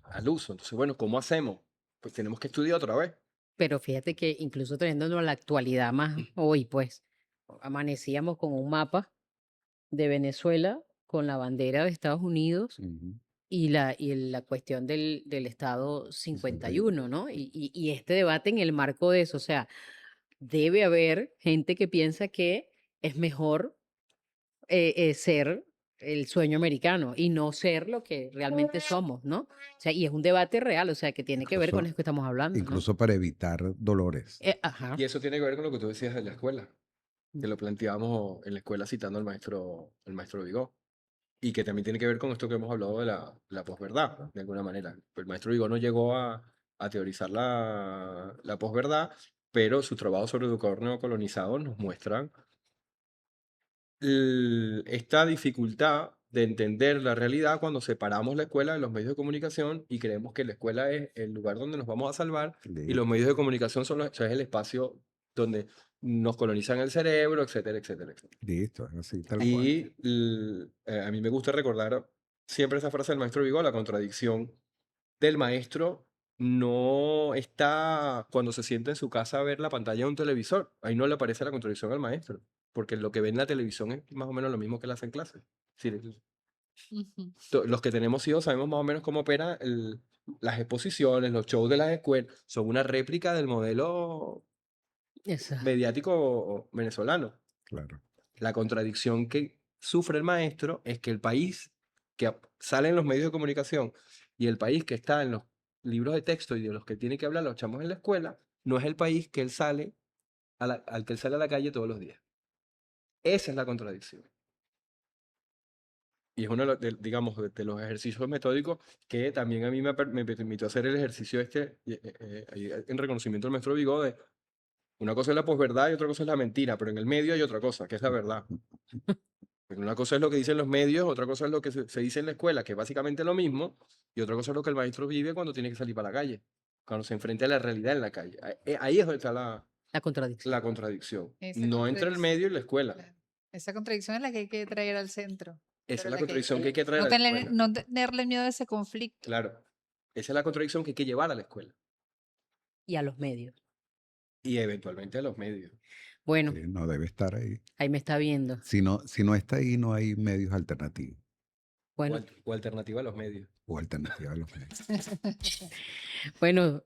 al uso. Entonces, bueno, ¿cómo hacemos? Pues tenemos que estudiar otra vez. Pero fíjate que incluso teniéndonos la actualidad más hoy, pues, amanecíamos con un mapa de Venezuela con la bandera de Estados Unidos Ujú. y la cuestión del Estado 61. 51, ¿no? Y este debate en el marco de eso, o sea, debe haber gente que piensa que es mejor ser el sueño americano y no ser lo que realmente somos, ¿no? O sea, y es un debate real, o sea, que tiene que ver con Incluso, eso que estamos hablando, ¿no? incluso para evitar dolores. Ajá. Y eso tiene que ver con lo que tú decías de la escuela, que lo planteábamos en la escuela citando al maestro Vigó. Y que también tiene que ver con esto que hemos hablado de la posverdad, de alguna manera. El maestro Vigó no llegó a teorizar la posverdad, pero sus trabajos sobre educador neocolonizado nos muestran esta dificultad de entender la realidad cuando separamos la escuela de los medios de comunicación y creemos que la escuela es el lugar donde nos vamos a salvar y los Listo. medios de comunicación o sea, es el espacio donde nos colonizan el cerebro, etcétera, etcétera, etcétera. Listo, así tal cual. Y a mí me gusta recordar siempre esa frase del maestro Vigo, la contradicción del maestro no está cuando se sienta en su casa a ver la pantalla de un televisor. Ahí no le aparece la contradicción al maestro, porque lo que ve en la televisión es más o menos lo mismo que él hace en clase. Es decir, Ujú. los que tenemos hijos sabemos más o menos cómo opera las exposiciones, los shows de las escuelas. Son una réplica del modelo Exacto. mediático venezolano. Claro. La contradicción que sufre el maestro es que el país que sale en los medios de comunicación y el país que está en los libros de texto y de los que tiene que hablar los chamos en la escuela, no es el país que él sale al que él sale a la calle todos los días. Esa es la contradicción. Y es uno digamos, de los ejercicios metódicos que también a mí me permitió hacer el ejercicio ahí en reconocimiento del maestro Vigo de una cosa es la posverdad y otra cosa es la mentira, pero en el medio hay otra cosa, que es la verdad. Porque una cosa es lo que dicen los medios, otra cosa es lo que se dice en la escuela, que es básicamente lo mismo, y otra cosa es lo que el maestro vive cuando tiene que salir para la calle, cuando se enfrenta a la realidad en la calle. Ahí es donde está La contradicción. la contradicción. Esa No entre el medio y la escuela. Claro. Esa contradicción es la que hay que traer al centro. Esa Pero es la la que hay contradicción que hay que traer no, a la escuela. no tenerle miedo a ese conflicto. Claro. Esa es la contradicción que hay que llevar a la escuela. Y a los medios. Y eventualmente a los medios. Bueno, No debe estar ahí. ahí me está viendo. Si no está ahí, no hay medios alternativos Bueno, O alternativa a los medios. o alternativas a los medios. bueno,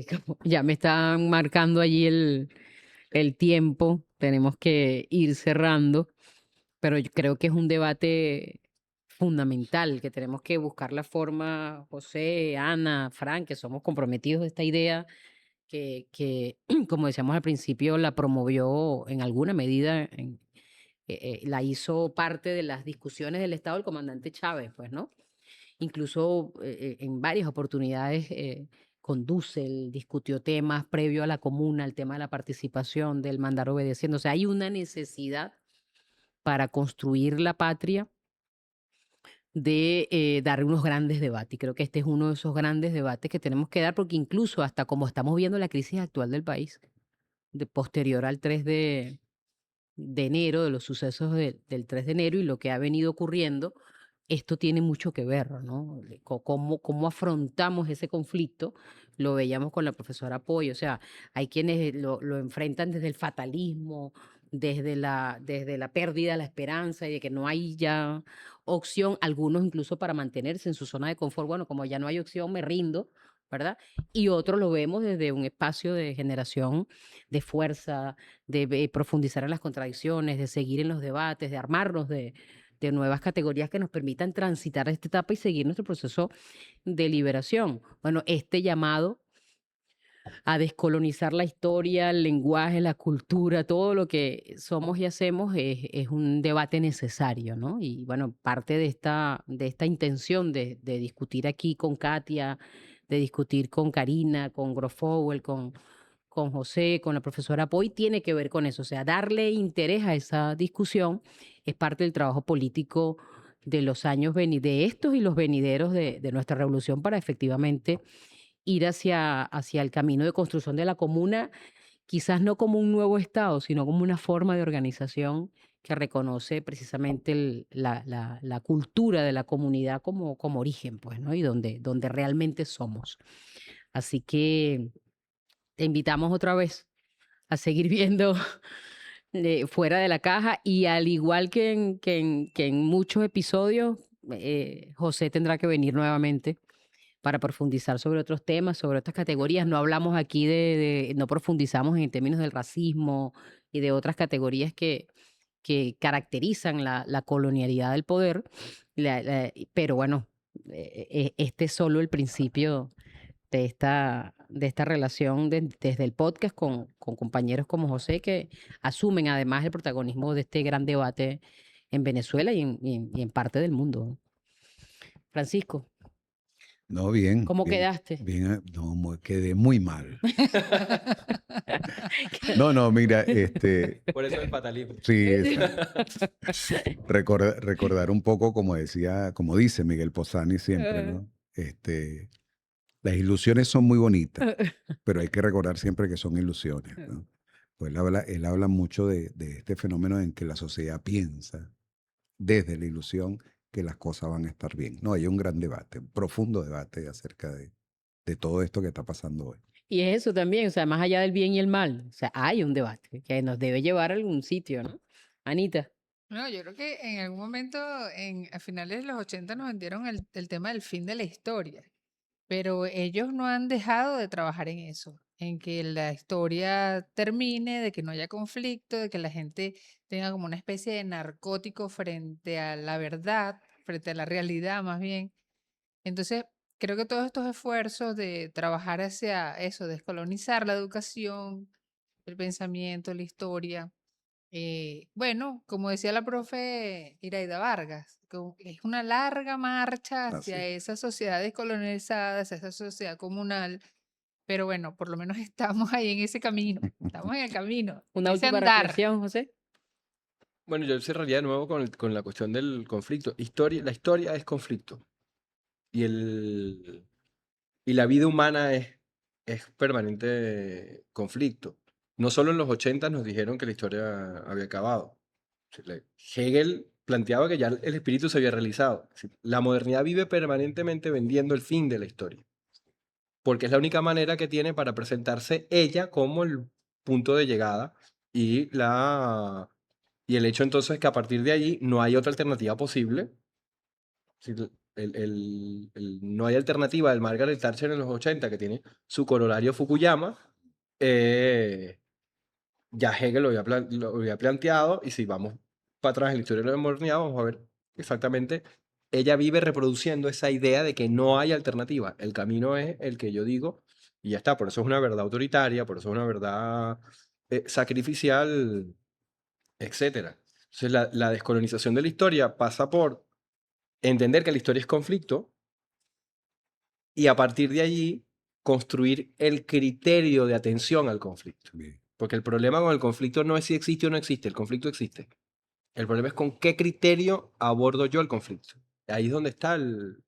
como ya me están marcando allí el tiempo, tenemos que ir cerrando, pero yo creo que es un debate fundamental, que tenemos que buscar la forma, José, Ana, Frank, que somos comprometidos de esta idea, que como decíamos al principio, la promovió en alguna medida, la hizo parte de las discusiones del Estado el comandante Chávez, pues, ¿no? Incluso en varias oportunidades Conducel discutió temas previo a la comuna, el tema de la participación, del mandar obedeciendo. O sea, hay una necesidad para construir la patria de dar unos grandes debates. Y creo que este es uno de esos grandes debates que tenemos que dar, porque incluso hasta como estamos viendo la crisis actual del país, posterior al 3 de enero, de los sucesos del 3 de enero y lo que ha venido ocurriendo, esto tiene mucho que ver, ¿no? Cómo afrontamos ese conflicto, lo veíamos con la profesora Poi, o sea, hay quienes lo enfrentan desde el fatalismo, desde la pérdida de la esperanza y de que no hay ya opción, algunos incluso para mantenerse en su zona de confort, bueno, como ya no hay opción, me rindo, ¿verdad? Y otros lo vemos desde un espacio de generación de fuerza, de profundizar en las contradicciones, de seguir en los debates, de armarnos de nuevas categorías que nos permitan transitar esta etapa y seguir nuestro proceso de liberación. Bueno, este llamado a descolonizar la historia, el lenguaje, la cultura, todo lo que somos y hacemos es un debate necesario, ¿no? Y bueno, parte de esta intención de discutir aquí con Katia, de discutir con Karina, con Grofowel, con José, con la profesora Poi, tiene que ver con eso. O sea, darle interés a esa discusión es parte del trabajo político de los años de estos y los venideros de nuestra revolución para efectivamente ir hacia el camino de construcción de la comuna, quizás no como un nuevo Estado, sino como una forma de organización que reconoce precisamente la cultura de la comunidad como origen, pues, ¿no? Y donde realmente somos. Así que te invitamos otra vez a seguir viendo Fuera de la Caja y al igual que en muchos episodios, José tendrá que venir nuevamente para profundizar sobre otros temas, sobre otras categorías. No hablamos aquí no profundizamos en términos del racismo y de otras categorías que caracterizan la colonialidad del poder, pero bueno, este es solo el principio de esta relación desde el podcast con compañeros como José, que asumen además el protagonismo de este gran debate en Venezuela y en parte del mundo. Francisco, No, bien. ¿cómo bien, quedaste? Bien, no, quedé muy mal. No, mira, Por eso el fatalismo. sí, recordar un poco, como dice Miguel Posani siempre, ¿no? Las ilusiones son muy bonitas, pero hay que recordar siempre que son ilusiones, ¿no? Pues él habla mucho de este fenómeno en que la sociedad piensa desde la ilusión que las cosas van a estar bien. No, hay un gran debate, un profundo debate acerca de todo esto que está pasando hoy. Y es eso también, o sea, más allá del bien y el mal, o sea, hay un debate que nos debe llevar a algún sitio, ¿no? Anita. No, yo creo que en algún momento, a finales de los 80, nos vendieron el tema del fin de la historia, pero ellos no han dejado de trabajar en eso, en que la historia termine, de que no haya conflicto, de que la gente tenga como una especie de narcótico frente a la verdad, frente a la realidad más bien. Entonces, creo que todos estos esfuerzos de trabajar hacia eso, descolonizar la educación, el pensamiento, la historia, bueno, como decía la profe Iraida Vargas, es una larga marcha Así. hacia esa sociedad descolonizada, hacia esa sociedad comunal, pero bueno, por lo menos estamos ahí en ese camino, estamos en el camino, Una ese última andar. reflexión, José. Bueno, yo cerraría de nuevo con la cuestión del conflicto. La historia es conflicto. Y la vida humana es permanente conflicto. No solo en los 80 nos dijeron que la historia había acabado. Hegel planteaba que ya el espíritu se había realizado. Es decir, la modernidad vive permanentemente vendiendo el fin de la historia, porque es la única manera que tiene para presentarse ella como punto de llegada y, y el hecho entonces que a partir de allí no hay otra alternativa posible. Si no hay alternativa del Margaret Thatcher en los 80 que tiene su corolario Fukuyama. Ya Hegel lo había planteado, y si vamos para atrás en la historia de la modernidad, vamos a ver exactamente, ella vive reproduciendo esa idea de que no hay alternativa, el camino es el que yo digo, y ya está, por eso es una verdad autoritaria, por eso es una verdad sacrificial, etc. Entonces la descolonización de la historia pasa por entender que la historia es conflicto, y a partir de allí construir el criterio de atención al conflicto. Bien. Porque el problema con el conflicto no es si existe o no existe, el conflicto existe. El problema es con qué criterio abordo yo el conflicto. Ahí es donde está el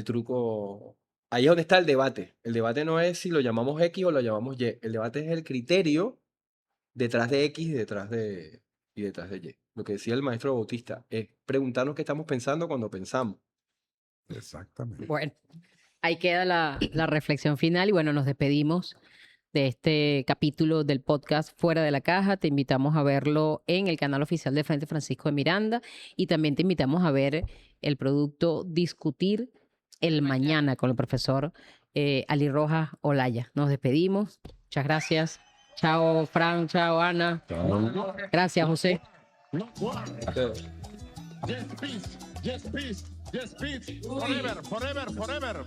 truco, ahí es donde está el debate. El debate no es si lo llamamos X o lo llamamos Y. El debate es el criterio detrás de X y detrás de Y. Lo que decía el maestro Bautista es preguntarnos qué estamos pensando cuando pensamos. Exactamente. Bueno, ahí queda la reflexión final y bueno, nos despedimos de este capítulo del podcast Fuera de la Caja. Te invitamos a verlo en el canal oficial de Frente Francisco de Miranda y también te invitamos a ver el producto Discutir el Mañana con el profesor Ali Rojas Olaya. Nos despedimos. Muchas gracias. Chao, Fran. Chao, Ana. Chao. Gracias, José. Yes, peace. Yes, peace. Yes, peace. Forever, forever, forever.